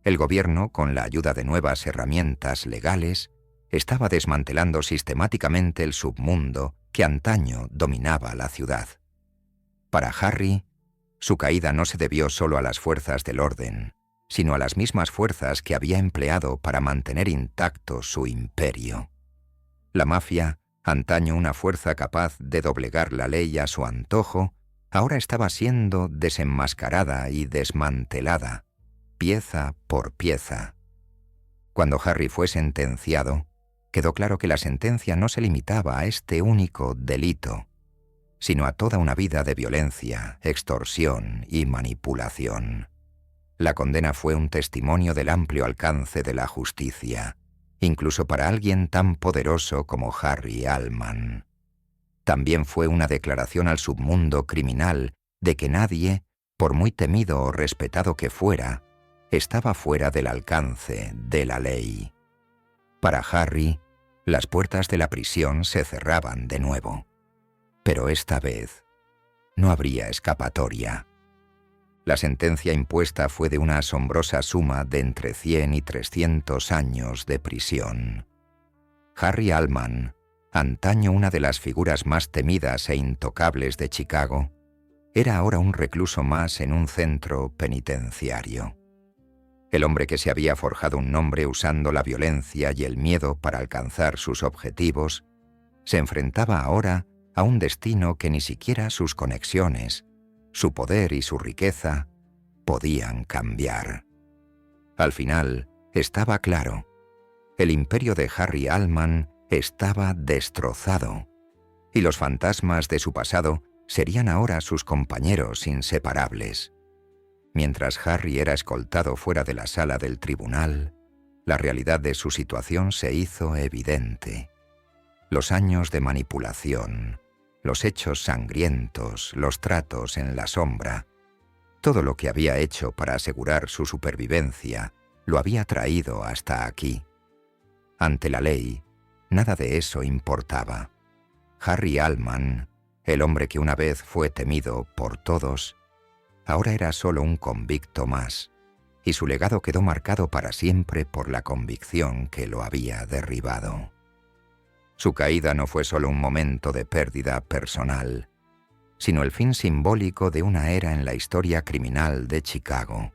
S1: El gobierno, con la ayuda de nuevas herramientas legales, estaba desmantelando sistemáticamente el submundo que antaño dominaba la ciudad. Para Harry, su caída no se debió solo a las fuerzas del orden, sino a las mismas fuerzas que había empleado para mantener intacto su imperio. La mafia, antaño una fuerza capaz de doblegar la ley a su antojo, ahora estaba siendo desenmascarada y desmantelada, pieza por pieza. Cuando Harry fue sentenciado, quedó claro que la sentencia no se limitaba a este único delito, sino a toda una vida de violencia, extorsión y manipulación. La condena fue un testimonio del amplio alcance de la justicia, incluso para alguien tan poderoso como Harry Allman. También fue una declaración al submundo criminal de que nadie, por muy temido o respetado que fuera, estaba fuera del alcance de la ley. Para Harry, las puertas de la prisión se cerraban de nuevo. Pero esta vez no habría escapatoria. La sentencia impuesta fue de una asombrosa suma de entre 100 y 300 años de prisión. Harry Allman, antaño una de las figuras más temidas e intocables de Chicago, era ahora un recluso más en un centro penitenciario. El hombre que se había forjado un nombre usando la violencia y el miedo para alcanzar sus objetivos, se enfrentaba ahora a un destino que ni siquiera sus conexiones, su poder y su riqueza podían cambiar. Al final, estaba claro, el imperio de Harry Allman estaba destrozado, y los fantasmas de su pasado serían ahora sus compañeros inseparables. Mientras Harry era escoltado fuera de la sala del tribunal, la realidad de su situación se hizo evidente. Los años de manipulación, los hechos sangrientos, los tratos en la sombra, todo lo que había hecho para asegurar su supervivencia, lo había traído hasta aquí. Ante la ley, nada de eso importaba. Harry Allman, el hombre que una vez fue temido por todos, ahora era solo un convicto más, y su legado quedó marcado para siempre por la convicción que lo había derribado. Su caída no fue solo un momento de pérdida personal, sino el fin simbólico de una era en la historia criminal de Chicago.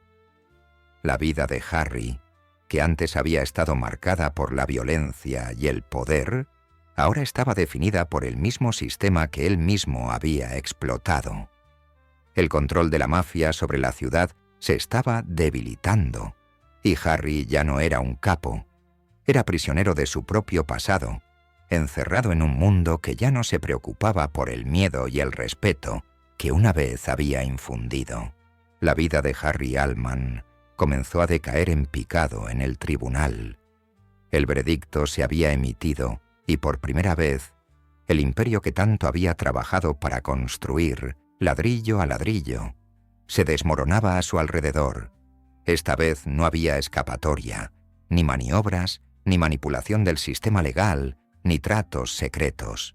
S1: La vida de Harry, que antes había estado marcada por la violencia y el poder, ahora estaba definida por el mismo sistema que él mismo había explotado. El control de la mafia sobre la ciudad se estaba debilitando, y Harry ya no era un capo, era prisionero de su propio pasado, encerrado en un mundo que ya no se preocupaba por el miedo y el respeto que una vez había infundido. La vida de Harry Allman comenzó a decaer en picado en el tribunal. El veredicto se había emitido y por primera vez, el imperio que tanto había trabajado para construir, ladrillo a ladrillo, se desmoronaba a su alrededor. Esta vez no había escapatoria, ni maniobras, ni manipulación del sistema legal, ni tratos secretos.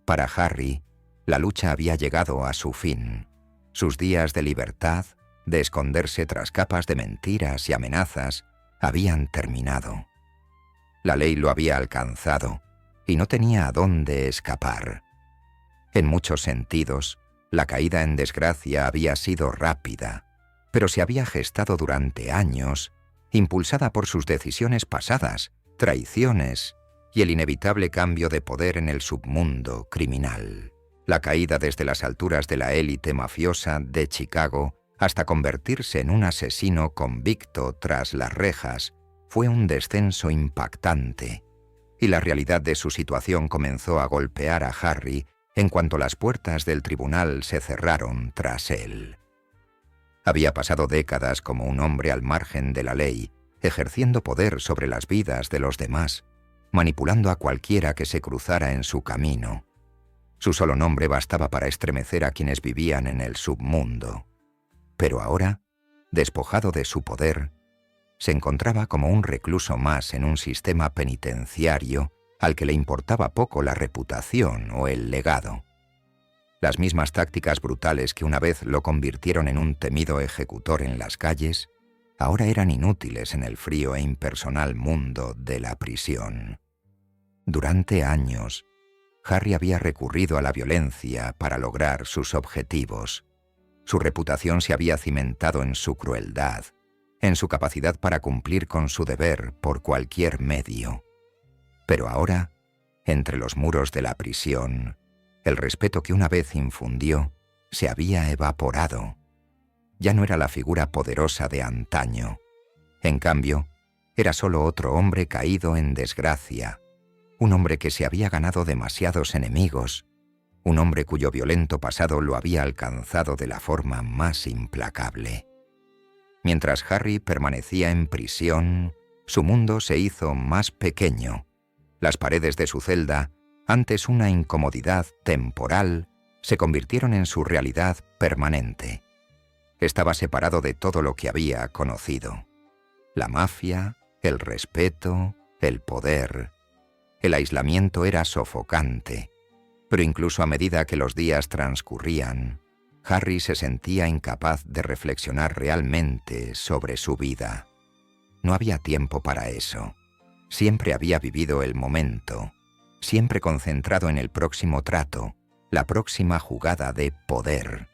S1: Para Harry, la lucha había llegado a su fin. Sus días de libertad, de esconderse tras capas de mentiras y amenazas, habían terminado. La ley lo había alcanzado y no tenía a dónde escapar. En muchos sentidos, la caída en desgracia había sido rápida, pero se había gestado durante años, impulsada por sus decisiones pasadas, traiciones y el inevitable cambio de poder en el submundo criminal. La caída desde las alturas de la élite mafiosa de Chicago hasta convertirse en un asesino convicto tras las rejas fue un descenso impactante, y la realidad de su situación comenzó a golpear a Harry en cuanto las puertas del tribunal se cerraron tras él. Había pasado décadas como un hombre al margen de la ley, ejerciendo poder sobre las vidas de los demás, manipulando a cualquiera que se cruzara en su camino. Su solo nombre bastaba para estremecer a quienes vivían en el submundo. Pero ahora, despojado de su poder, se encontraba como un recluso más en un sistema penitenciario al que le importaba poco la reputación o el legado. Las mismas tácticas brutales que una vez lo convirtieron en un temido ejecutor en las calles, ahora eran inútiles en el frío e impersonal mundo de la prisión. Durante años, Harry había recurrido a la violencia para lograr sus objetivos. Su reputación se había cimentado en su crueldad, en su capacidad para cumplir con su deber por cualquier medio. Pero ahora, entre los muros de la prisión, el respeto que una vez infundió se había evaporado. Ya no era la figura poderosa de antaño. En cambio, era solo otro hombre caído en desgracia, un hombre que se había ganado demasiados enemigos, un hombre cuyo violento pasado lo había alcanzado de la forma más implacable. Mientras Harry permanecía en prisión, su mundo se hizo más pequeño. Las paredes de su celda, antes una incomodidad temporal, se convirtieron en su realidad permanente. Estaba separado de todo lo que había conocido. La mafia, el respeto, el poder. El aislamiento era sofocante, pero incluso a medida que los días transcurrían, Harry se sentía incapaz de reflexionar realmente sobre su vida. No había tiempo para eso. Siempre había vivido el momento, siempre concentrado en el próximo trato, la próxima jugada de poder.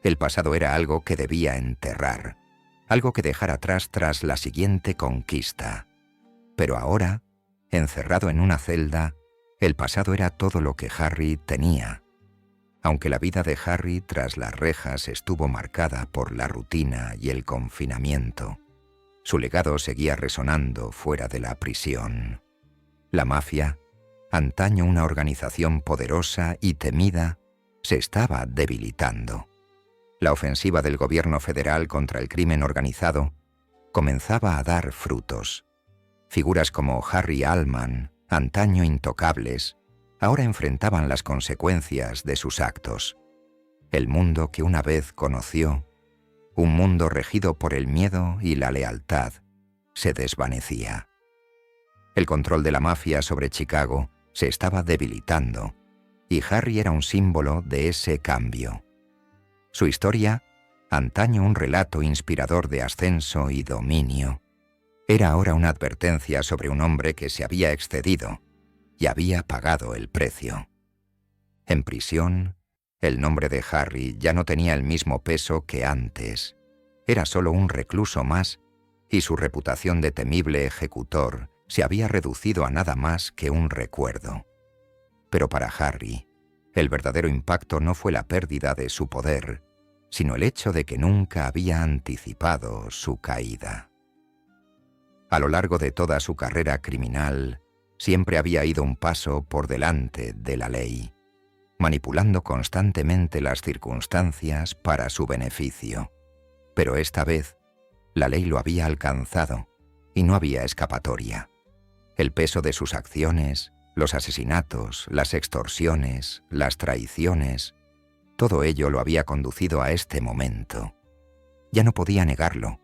S1: El pasado era algo que debía enterrar, algo que dejar atrás tras la siguiente conquista. Pero ahora, encerrado en una celda, el pasado era todo lo que Harry tenía. Aunque la vida de Harry tras las rejas estuvo marcada por la rutina y el confinamiento, su legado seguía resonando fuera de la prisión. La mafia, antaño una organización poderosa y temida, se estaba debilitando. La ofensiva del gobierno federal contra el crimen organizado comenzaba a dar frutos. Figuras como Harry Allman, antaño intocables, ahora enfrentaban las consecuencias de sus actos. El mundo que una vez conoció, un mundo regido por el miedo y la lealtad, se desvanecía. El control de la mafia sobre Chicago se estaba debilitando, y Harry era un símbolo de ese cambio. Su historia, antaño un relato inspirador de ascenso y dominio, era ahora una advertencia sobre un hombre que se había excedido y había pagado el precio. En prisión, el nombre de Harry ya no tenía el mismo peso que antes. Era solo un recluso más, y su reputación de temible ejecutor se había reducido a nada más que un recuerdo. Pero para Harry, el verdadero impacto no fue la pérdida de su poder, sino el hecho de que nunca había anticipado su caída. A lo largo de toda su carrera criminal, siempre había ido un paso por delante de la ley, manipulando constantemente las circunstancias para su beneficio. Pero esta vez, La ley lo había alcanzado y no había escapatoria. El peso de sus acciones, los asesinatos, las extorsiones, las traiciones, todo ello lo había conducido a este momento. Ya no podía negarlo.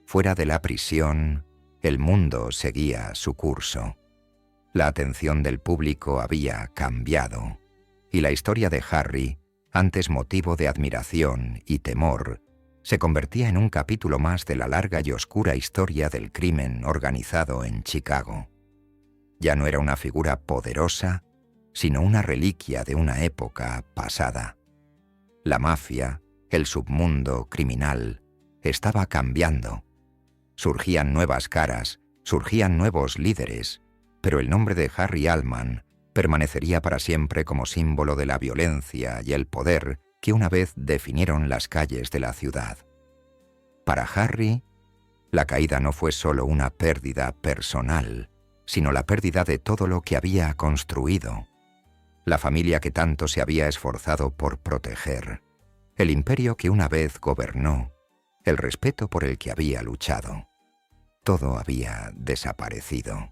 S1: Fuera de la prisión, el mundo seguía su curso. La atención del público había cambiado, y la historia de Harry, antes motivo de admiración y temor, se convertía en un capítulo más de la larga y oscura historia del crimen organizado en Chicago. Ya no era una figura poderosa, sino una reliquia de una época pasada. La mafia, el submundo criminal, estaba cambiando. Surgían nuevas caras, surgían nuevos líderes, pero el nombre de Harry Allman permanecería para siempre como símbolo de la violencia y el poder que una vez definieron las calles de la ciudad. Para Harry, la caída no fue solo una pérdida personal, sino la pérdida de todo lo que había construido. La familia que tanto se había esforzado por proteger, el imperio que una vez gobernó, el respeto por el que había luchado. Todo había desaparecido.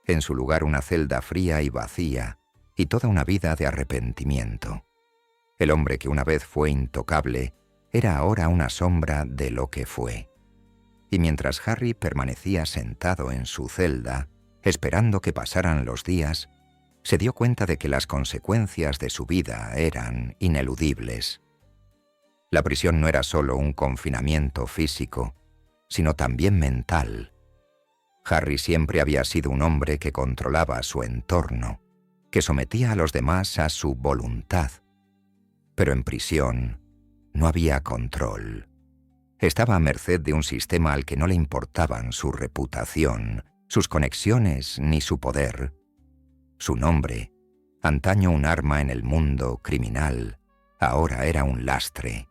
S1: En su lugar una celda fría y vacía, y toda una vida de arrepentimiento. El hombre que una vez fue intocable era ahora una sombra de lo que fue. Y mientras Harry permanecía sentado en su celda, esperando que pasaran los días, se dio cuenta de que las consecuencias de su vida eran ineludibles. La prisión no era solo un confinamiento físico, sino también mental. Harry siempre había sido un hombre que controlaba su entorno, que sometía a los demás a su voluntad. Pero en prisión no había control. Estaba a merced de un sistema al que no le importaban su reputación, sus conexiones ni su poder. Su nombre, antaño un arma en el mundo criminal, ahora era un lastre.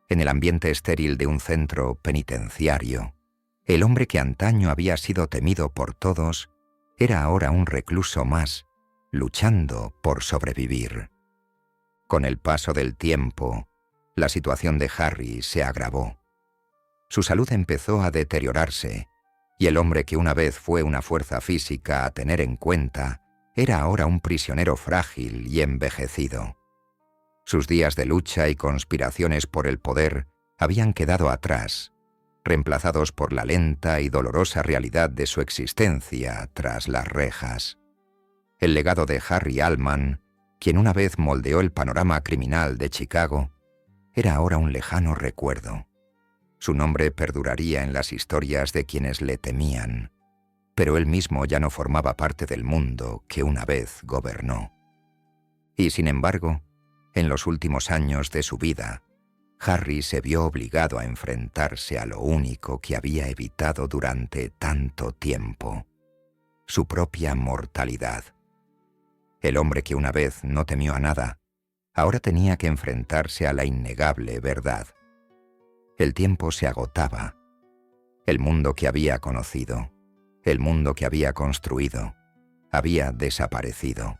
S1: En el ambiente estéril de un centro penitenciario, el hombre que antaño había sido temido por todos era ahora un recluso más, luchando por sobrevivir. Con el paso del tiempo, la situación de Harry se agravó. Su salud empezó a deteriorarse, y el hombre que una vez fue una fuerza física a tener en cuenta era ahora un prisionero frágil y envejecido. Sus días de lucha y conspiraciones por el poder habían quedado atrás, reemplazados por la lenta y dolorosa realidad de su existencia tras las rejas. El legado de Harry Allman, quien una vez moldeó el panorama criminal de Chicago, era ahora un lejano recuerdo. Su nombre perduraría en las historias de quienes le temían, pero él mismo ya no formaba parte del mundo que una vez gobernó. Y sin embargo, en los últimos años de su vida, Harry se vio obligado a enfrentarse a lo único que había evitado durante tanto tiempo: su propia mortalidad. El hombre que una vez no temió a nada, ahora tenía que enfrentarse a la innegable verdad. El tiempo se agotaba. El mundo que había conocido, el mundo que había construido, había desaparecido.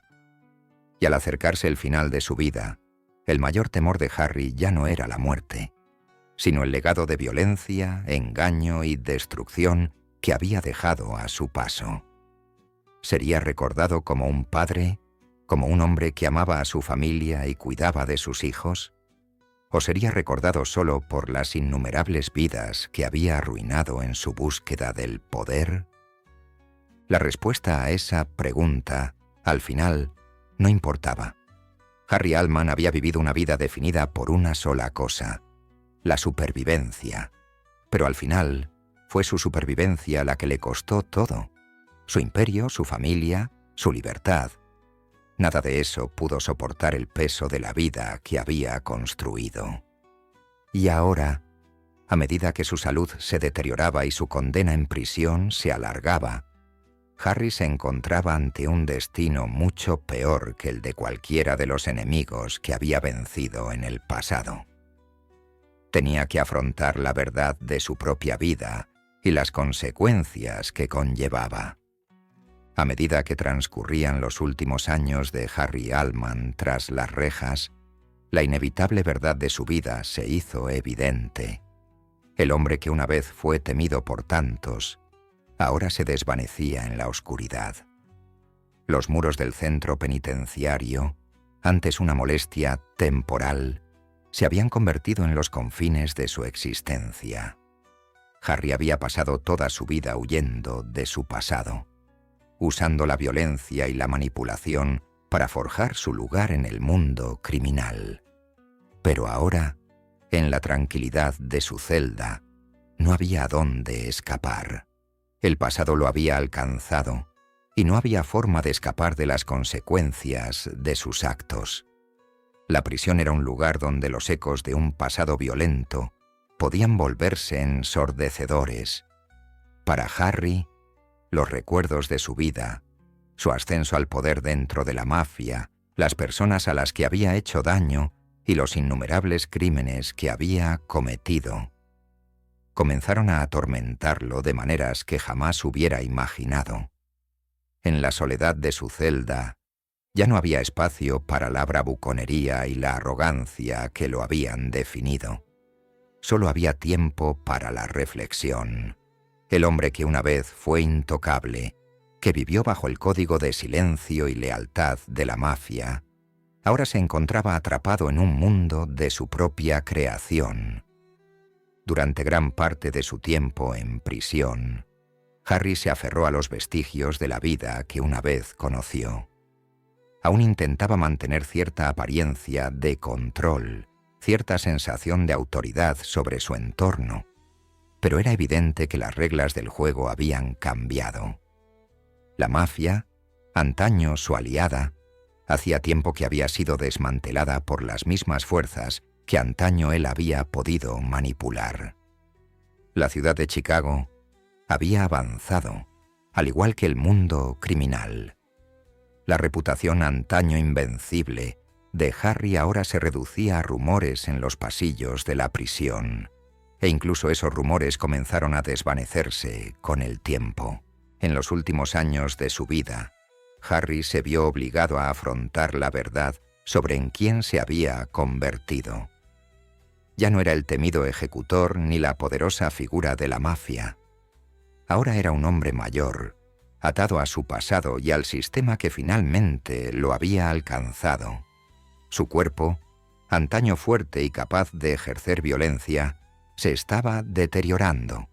S1: Y al acercarse el final de su vida, el mayor temor de Harry ya no era la muerte, sino el legado de violencia, engaño y destrucción que había dejado a su paso. Sería recordado como un padre, como un hombre que amaba a su familia y cuidaba de sus hijos, ¿o sería recordado solo por las innumerables vidas que había arruinado en su búsqueda del poder? La respuesta a esa pregunta, al final, no importaba. Harry Allman había vivido una vida definida por una sola cosa: la supervivencia. Pero al final, fue su supervivencia la que le costó todo: su imperio, su familia, su libertad. Nada de eso pudo soportar el peso de la vida que había construido. Y ahora, a medida que su salud se deterioraba y su condena en prisión se alargaba, Harry se encontraba ante un destino mucho peor que el de cualquiera de los enemigos que había vencido en el pasado. Tenía que afrontar la verdad de su propia vida y las consecuencias que conllevaba. A medida que transcurrían los últimos años de Harry Allman tras las rejas, la inevitable verdad de su vida se hizo evidente. El hombre que una vez fue temido por tantos, ahora se desvanecía en la oscuridad. Los muros del centro penitenciario, antes una molestia temporal, se habían convertido en los confines de su existencia. Harry había pasado toda su vida huyendo de su pasado, usando la violencia y la manipulación para forjar su lugar en el mundo criminal. Pero ahora, en la tranquilidad de su celda, no había a dónde escapar. El pasado lo había alcanzado y no había forma de escapar de las consecuencias de sus actos. La prisión era un lugar donde los ecos de un pasado violento podían volverse ensordecedores. Para Harry, los recuerdos de su vida, su ascenso al poder dentro de la mafia, las personas a las que había hecho daño y los innumerables crímenes que había cometido, comenzaron a atormentarlo de maneras que jamás hubiera imaginado. En la soledad de su celda, ya no había espacio para la bravuconería y la arrogancia que lo habían definido. Solo había tiempo para la reflexión. El hombre que una vez fue intocable, que vivió bajo el código de silencio y lealtad de la mafia, ahora se encontraba atrapado en un mundo de su propia creación. Durante gran parte de su tiempo en prisión, Harry se aferró a los vestigios de la vida que una vez conoció. Aún intentaba mantener cierta apariencia de control, cierta sensación de autoridad sobre su entorno, pero era evidente que las reglas del juego habían cambiado. La mafia, antaño su aliada, hacía tiempo que había sido desmantelada por las mismas fuerzas que antaño él había podido manipular. La ciudad de Chicago había avanzado, al igual que el mundo criminal. La reputación antaño invencible de Harry ahora se reducía a rumores en los pasillos de la prisión, e incluso esos rumores comenzaron a desvanecerse con el tiempo. En los últimos años de su vida, Harry se vio obligado a afrontar la verdad sobre en quién se había convertido. Ya no era el temido ejecutor ni la poderosa figura de la mafia. Ahora era un hombre mayor, atado a su pasado y al sistema que finalmente lo había alcanzado. Su cuerpo, antaño fuerte y capaz de ejercer violencia, se estaba deteriorando.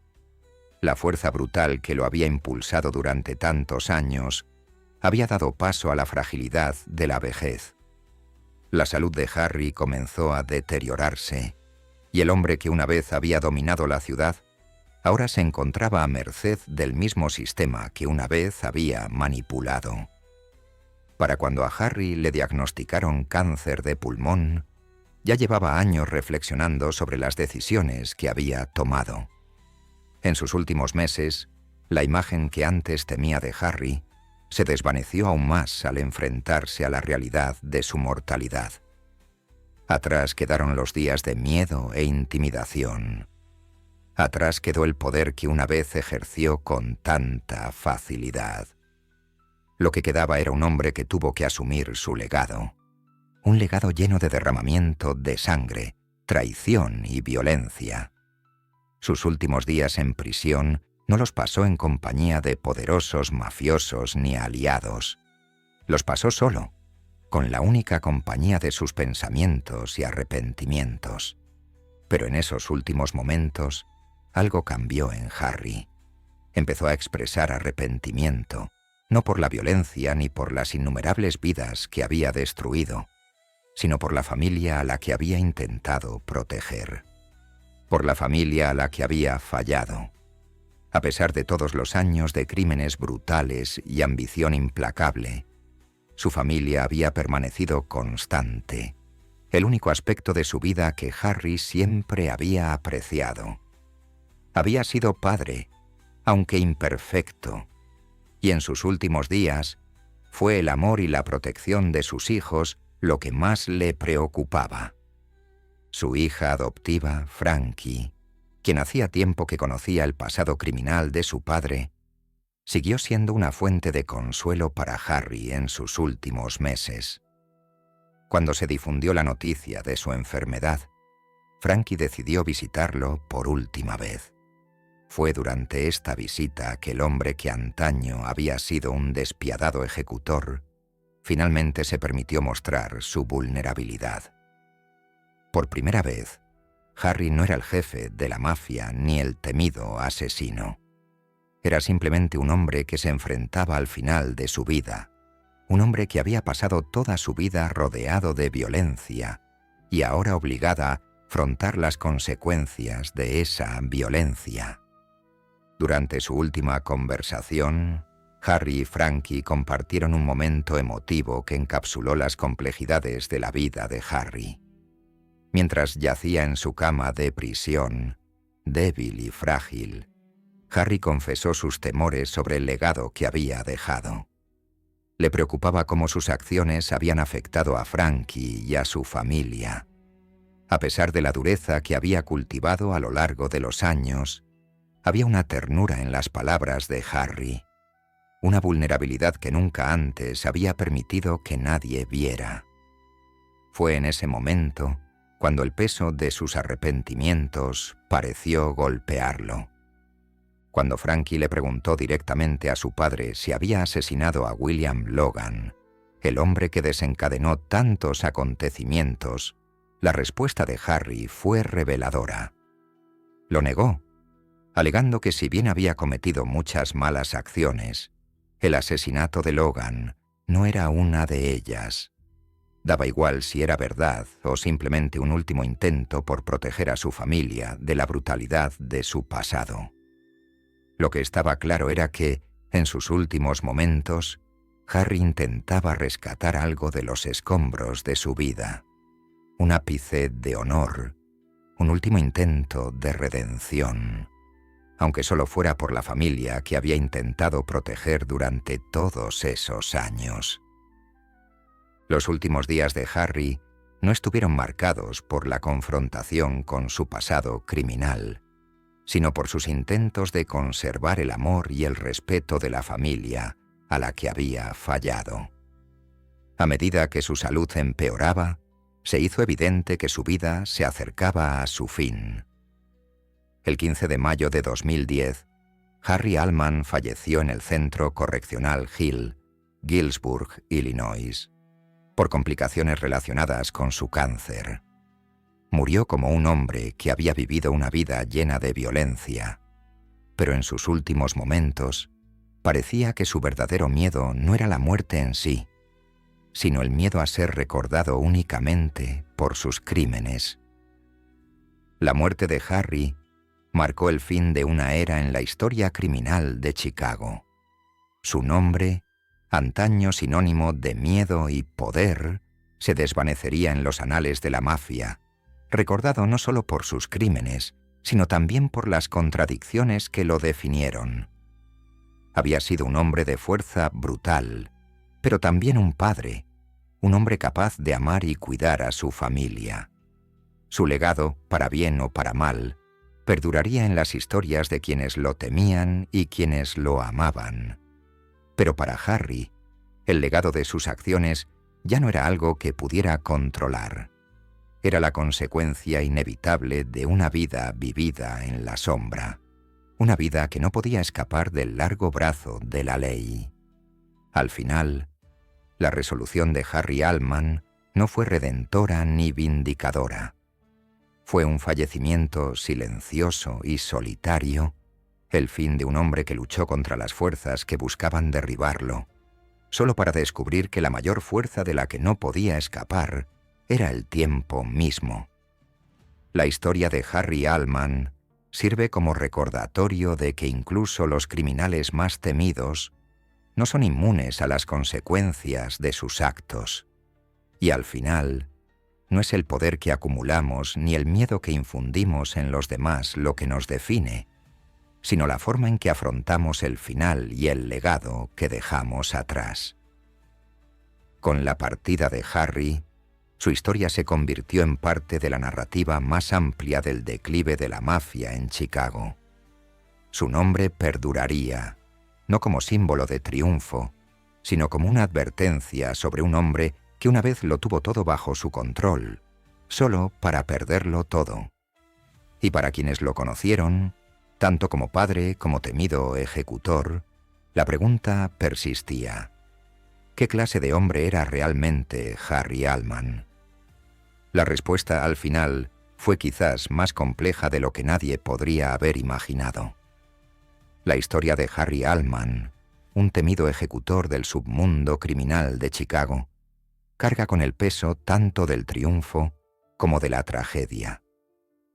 S1: La fuerza brutal que lo había impulsado durante tantos años había dado paso a la fragilidad de la vejez. La salud de Harry comenzó a deteriorarse, y el hombre que una vez había dominado la ciudad ahora se encontraba a merced del mismo sistema que una vez había manipulado. Para cuando a Harry le diagnosticaron cáncer de pulmón, ya llevaba años reflexionando sobre las decisiones que había tomado. En sus últimos meses, la imagen que antes temía de Harry se desvaneció aún más al enfrentarse a la realidad de su mortalidad. Atrás quedaron los días de miedo e intimidación. Atrás quedó el poder que una vez ejerció con tanta facilidad. Lo que quedaba era un hombre que tuvo que asumir su legado. Un legado lleno de derramamiento de sangre, traición y violencia. Sus últimos días en prisión no los pasó en compañía de poderosos mafiosos ni aliados. Los pasó solo, con la única compañía de sus pensamientos y arrepentimientos. Pero en esos últimos momentos, algo cambió en Harry. Empezó a expresar arrepentimiento, no por la violencia ni por las innumerables vidas que había destruido, sino por la familia a la que había intentado proteger. Por la familia a la que había fallado. A pesar de todos los años de crímenes brutales y ambición implacable, su familia había permanecido constante, el único aspecto de su vida que Harry siempre había apreciado. Había sido padre, aunque imperfecto, y en sus últimos días fue el amor y la protección de sus hijos lo que más le preocupaba. Su hija adoptiva, Frankie, quien hacía tiempo que conocía el pasado criminal de su padre, siguió siendo una fuente de consuelo para Harry en sus últimos meses. Cuando se difundió la noticia de su enfermedad, Frankie decidió visitarlo por última vez. Fue durante esta visita que el hombre que antaño había sido un despiadado ejecutor finalmente se permitió mostrar su vulnerabilidad. Por primera vez, Harry no era el jefe de la mafia ni el temido asesino. Era simplemente un hombre que se enfrentaba al final de su vida, un hombre que había pasado toda su vida rodeado de violencia y ahora obligada a afrontar las consecuencias de esa violencia. Durante su última conversación, Harry y Frankie compartieron un momento emotivo que encapsuló las complejidades de la vida de Harry. Mientras yacía en su cama de prisión, débil y frágil, Harry confesó sus temores sobre el legado que había dejado. Le preocupaba cómo sus acciones habían afectado a Frankie y a su familia. A pesar de la dureza que había cultivado a lo largo de los años, había una ternura en las palabras de Harry, una vulnerabilidad que nunca antes había permitido que nadie viera. Fue en ese momento cuando el peso de sus arrepentimientos pareció golpearlo. Cuando Frankie le preguntó directamente a su padre si había asesinado a William Logan, el hombre que desencadenó tantos acontecimientos, la respuesta de Harry fue reveladora. Lo negó, alegando que si bien había cometido muchas malas acciones, el asesinato de Logan no era una de ellas. Daba igual si era verdad o simplemente un último intento por proteger a su familia de la brutalidad de su pasado. Lo que estaba claro era que, en sus últimos momentos, Harry intentaba rescatar algo de los escombros de su vida. Un ápice de honor, un último intento de redención, aunque solo fuera por la familia que había intentado proteger durante todos esos años. Los últimos días de Harry no estuvieron marcados por la confrontación con su pasado criminal, sino por sus intentos de conservar el amor y el respeto de la familia a la que había fallado. A medida que su salud empeoraba, se hizo evidente que su vida se acercaba a su fin. El 15 de mayo de 2010, Harry Allman falleció en el Centro Correccional Hill, Gillsburg, Illinois, por complicaciones relacionadas con su cáncer. Murió como un hombre que había vivido una vida llena de violencia, pero en sus últimos momentos parecía que su verdadero miedo no era la muerte en sí, sino el miedo a ser recordado únicamente por sus crímenes. La muerte de Harry marcó el fin de una era en la historia criminal de Chicago. Su nombre, antaño sinónimo de miedo y poder, se desvanecería en los anales de la mafia, recordado no solo por sus crímenes, sino también por las contradicciones que lo definieron. Había sido un hombre de fuerza brutal, pero también un padre, un hombre capaz de amar y cuidar a su familia. Su legado, para bien o para mal, perduraría en las historias de quienes lo temían y quienes lo amaban. Pero para Harry, el legado de sus acciones ya no era algo que pudiera controlar. Era la consecuencia inevitable de una vida vivida en la sombra, una vida que no podía escapar del largo brazo de la ley. Al final, la resolución de Harry Allman no fue redentora ni vindicadora. Fue un fallecimiento silencioso y solitario, el fin de un hombre que luchó contra las fuerzas que buscaban derribarlo, solo para descubrir que la mayor fuerza de la que no podía escapar era el tiempo mismo. La historia de Harry Allman sirve como recordatorio de que incluso los criminales más temidos no son inmunes a las consecuencias de sus actos. Y al final, no es el poder que acumulamos ni el miedo que infundimos en los demás lo que nos define, sino la forma en que afrontamos el final y el legado que dejamos atrás. Con la partida de Harry, su historia se convirtió en parte de la narrativa más amplia del declive de la mafia en Chicago. Su nombre perduraría, no como símbolo de triunfo, sino como una advertencia sobre un hombre que una vez lo tuvo todo bajo su control, solo para perderlo todo. Y para quienes lo conocieron, tanto como padre como temido ejecutor, la pregunta persistía: ¿qué clase de hombre era realmente Harry Allman? La respuesta al final fue quizás más compleja de lo que nadie podría haber imaginado. La historia de Harry Allman, un temido ejecutor del submundo criminal de Chicago, carga con el peso tanto del triunfo como de la tragedia.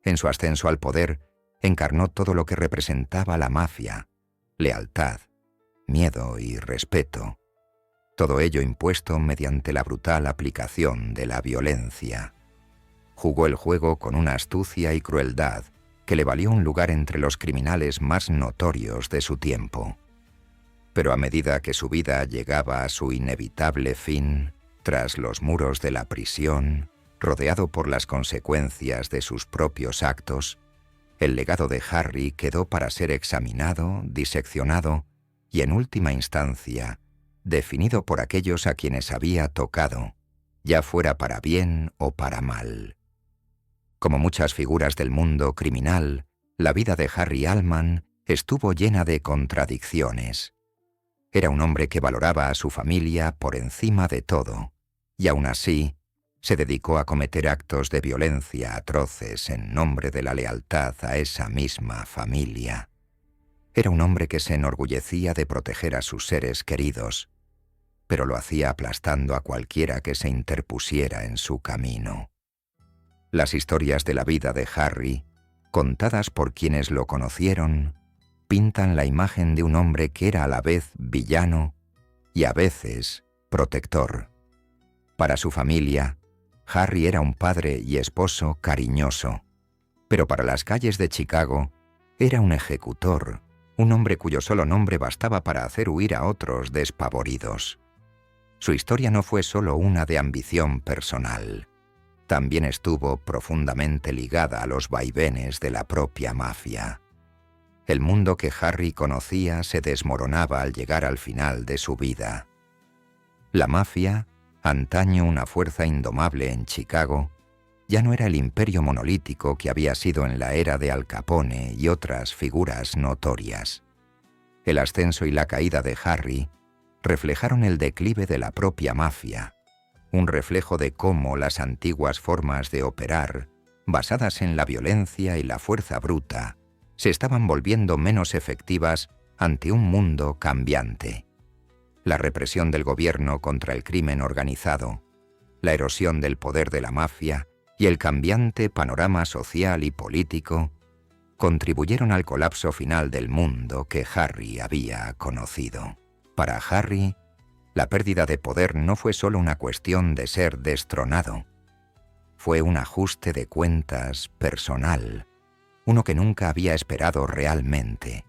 S1: En su ascenso al poder, encarnó todo lo que representaba la mafia: lealtad, miedo y respeto. Todo ello impuesto mediante la brutal aplicación de la violencia. Jugó el juego con una astucia y crueldad que le valió un lugar entre los criminales más notorios de su tiempo. Pero a medida que su vida llegaba a su inevitable fin, tras los muros de la prisión, rodeado por las consecuencias de sus propios actos, el legado de Harry quedó para ser examinado, diseccionado y, en última instancia, definido por aquellos a quienes había tocado, ya fuera para bien o para mal. Como muchas figuras del mundo criminal, la vida de Harry Allman estuvo llena de contradicciones. Era un hombre que valoraba a su familia por encima de todo, y aún así se dedicó a cometer actos de violencia atroces en nombre de la lealtad a esa misma familia. Era un hombre que se enorgullecía de proteger a sus seres queridos, pero lo hacía aplastando a cualquiera que se interpusiera en su camino. Las historias de la vida de Harry, contadas por quienes lo conocieron, pintan la imagen de un hombre que era a la vez villano y a veces protector. Para su familia, Harry era un padre y esposo cariñoso, pero para las calles de Chicago era un ejecutor, un hombre cuyo solo nombre bastaba para hacer huir a otros despavoridos. Su historia no fue solo una de ambición personal. También estuvo profundamente ligada a los vaivenes de la propia mafia. El mundo que Harry conocía se desmoronaba al llegar al final de su vida. La mafia, antaño una fuerza indomable en Chicago, ya no era el imperio monolítico que había sido en la era de Al Capone y otras figuras notorias. El ascenso y la caída de Harry reflejaron el declive de la propia mafia, un reflejo de cómo las antiguas formas de operar, basadas en la violencia y la fuerza bruta, se estaban volviendo menos efectivas ante un mundo cambiante. La represión del gobierno contra el crimen organizado, la erosión del poder de la mafia y el cambiante panorama social y político contribuyeron al colapso final del mundo que Harry había conocido. Para Harry, la pérdida de poder no fue solo una cuestión de ser destronado. Fue un ajuste de cuentas personal, uno que nunca había esperado realmente.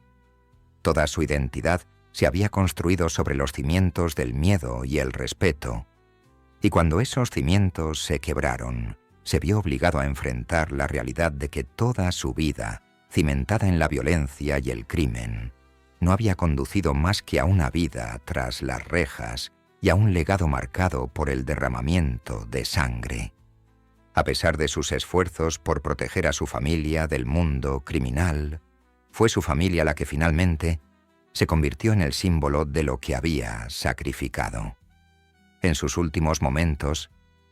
S1: Toda su identidad se había construido sobre los cimientos del miedo y el respeto, y cuando esos cimientos se quebraron, se vio obligado a enfrentar la realidad de que toda su vida, cimentada en la violencia y el crimen, no había conducido más que a una vida tras las rejas y a un legado marcado por el derramamiento de sangre. A pesar de sus esfuerzos por proteger a su familia del mundo criminal, fue su familia la que finalmente se convirtió en el símbolo de lo que había sacrificado. En sus últimos momentos,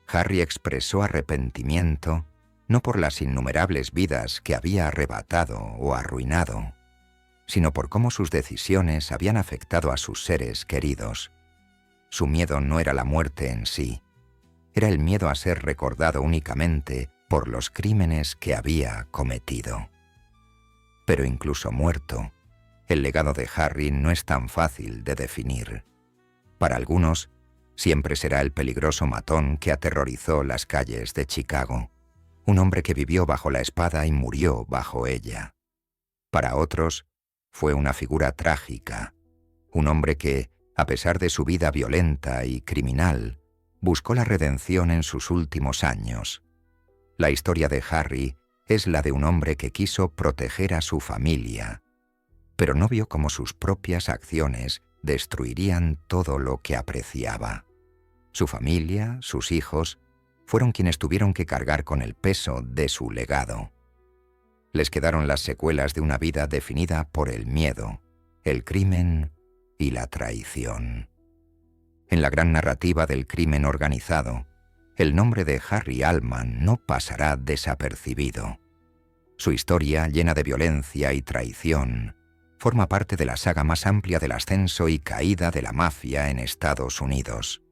S1: Harry expresó arrepentimiento no por las innumerables vidas que había arrebatado o arruinado, sino por cómo sus decisiones habían afectado a sus seres queridos. Su miedo no era la muerte en sí, era el miedo a ser recordado únicamente por los crímenes que había cometido. Pero incluso muerto, el legado de Harry no es tan fácil de definir. Para algunos, siempre será el peligroso matón que aterrorizó las calles de Chicago, un hombre que vivió bajo la espada y murió bajo ella. Para otros, fue una figura trágica, un hombre que, a pesar de su vida violenta y criminal, buscó la redención en sus últimos años. La historia de Harry es la de un hombre que quiso proteger a su familia, pero no vio cómo sus propias acciones destruirían todo lo que apreciaba. Su familia, sus hijos, fueron quienes tuvieron que cargar con el peso de su legado. Les quedaron las secuelas de una vida definida por el miedo, el crimen y la traición. En la gran narrativa del crimen organizado, el nombre de Harry Allman no pasará desapercibido. Su historia, llena de violencia y traición, forma parte de la saga más amplia del ascenso y caída de la mafia en Estados Unidos.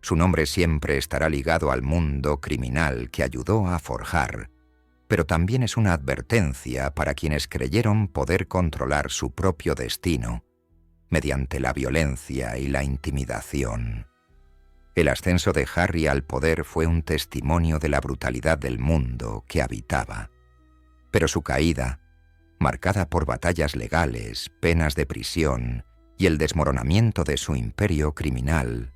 S1: Su nombre siempre estará ligado al mundo criminal que ayudó a forjar, pero también es una advertencia para quienes creyeron poder controlar su propio destino mediante la violencia y la intimidación. El ascenso de Harry al poder fue un testimonio de la brutalidad del mundo que habitaba, pero su caída, marcada por batallas legales, penas de prisión y el desmoronamiento de su imperio criminal,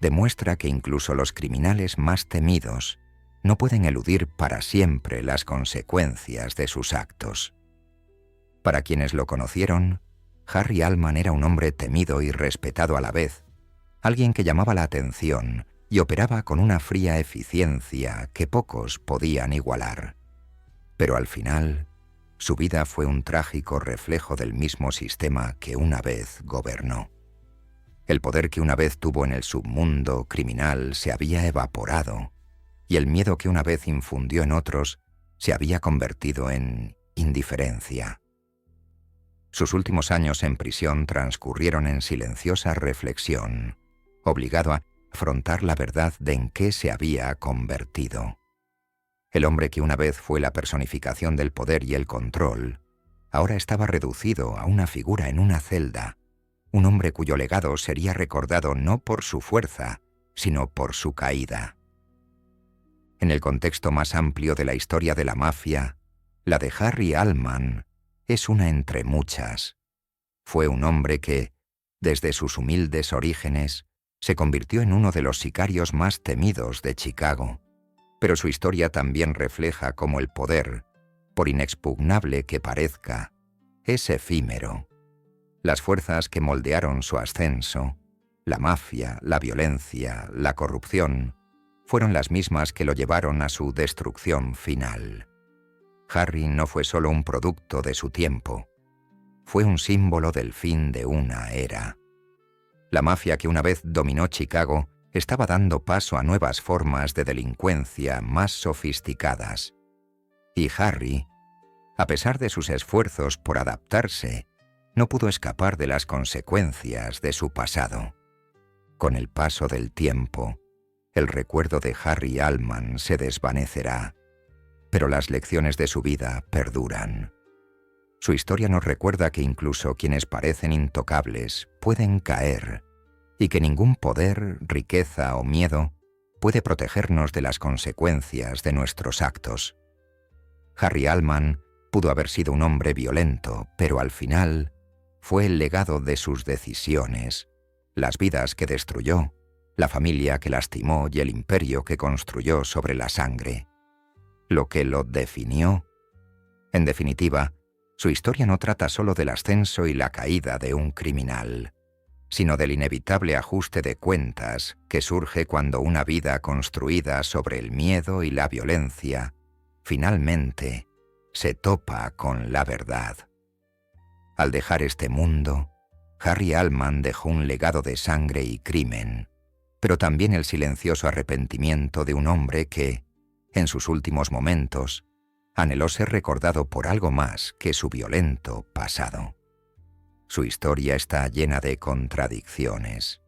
S1: demuestra que incluso los criminales más temidos no pueden eludir para siempre las consecuencias de sus actos. Para quienes lo conocieron, Harry Allman era un hombre temido y respetado a la vez, alguien que llamaba la atención y operaba con una fría eficiencia que pocos podían igualar. Pero al final, su vida fue un trágico reflejo del mismo sistema que una vez gobernó. El poder que una vez tuvo en el submundo criminal se había evaporado, y el miedo que una vez infundió en otros se había convertido en indiferencia. Sus últimos años en prisión transcurrieron en silenciosa reflexión, obligado a afrontar la verdad de en qué se había convertido. El hombre que una vez fue la personificación del poder y el control, ahora estaba reducido a una figura en una celda, un hombre cuyo legado sería recordado no por su fuerza, sino por su caída. En el contexto más amplio de la historia de la mafia, la de Harry Allman es una entre muchas. Fue un hombre que, desde sus humildes orígenes, se convirtió en uno de los sicarios más temidos de Chicago. Pero su historia también refleja cómo el poder, por inexpugnable que parezca, es efímero. Las fuerzas que moldearon su ascenso, la mafia, la violencia, la corrupción, fueron las mismas que lo llevaron a su destrucción final. Harry no fue solo un producto de su tiempo, fue un símbolo del fin de una era. La mafia que una vez dominó Chicago estaba dando paso a nuevas formas de delincuencia más sofisticadas. Y Harry, a pesar de sus esfuerzos por adaptarse, no pudo escapar de las consecuencias de su pasado. Con el paso del tiempo, el recuerdo de Harry Allman se desvanecerá, pero las lecciones de su vida perduran. Su historia nos recuerda que incluso quienes parecen intocables pueden caer, y que ningún poder, riqueza o miedo puede protegernos de las consecuencias de nuestros actos. Harry Allman pudo haber sido un hombre violento, pero al final fue el legado de sus decisiones, las vidas que destruyó, la familia que lastimó y el imperio que construyó sobre la sangre, lo que lo definió. En definitiva, su historia no trata solo del ascenso y la caída de un criminal, sino del inevitable ajuste de cuentas que surge cuando una vida construida sobre el miedo y la violencia finalmente se topa con la verdad. Al dejar este mundo, Harry Allman dejó un legado de sangre y crimen, pero también el silencioso arrepentimiento de un hombre que, en sus últimos momentos, anheló ser recordado por algo más que su violento pasado. Su historia está llena de contradicciones.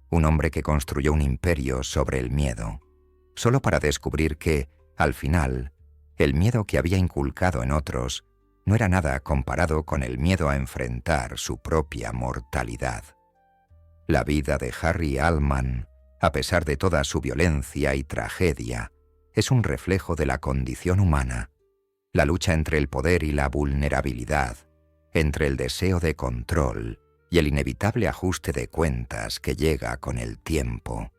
S1: Un hombre que construyó un imperio sobre el miedo, solo para descubrir que, al final, el miedo que había inculcado en otros no era nada comparado con el miedo a enfrentar su propia mortalidad. La vida de Harry Allman, a pesar de toda su violencia y tragedia, es un reflejo de la condición humana, la lucha entre el poder y la vulnerabilidad, entre el deseo de control y el inevitable ajuste de cuentas que llega con el tiempo.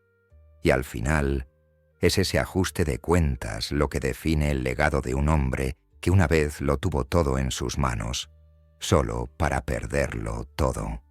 S1: Y al final, es ese ajuste de cuentas lo que define el legado de un hombre que una vez lo tuvo todo en sus manos, solo para perderlo todo.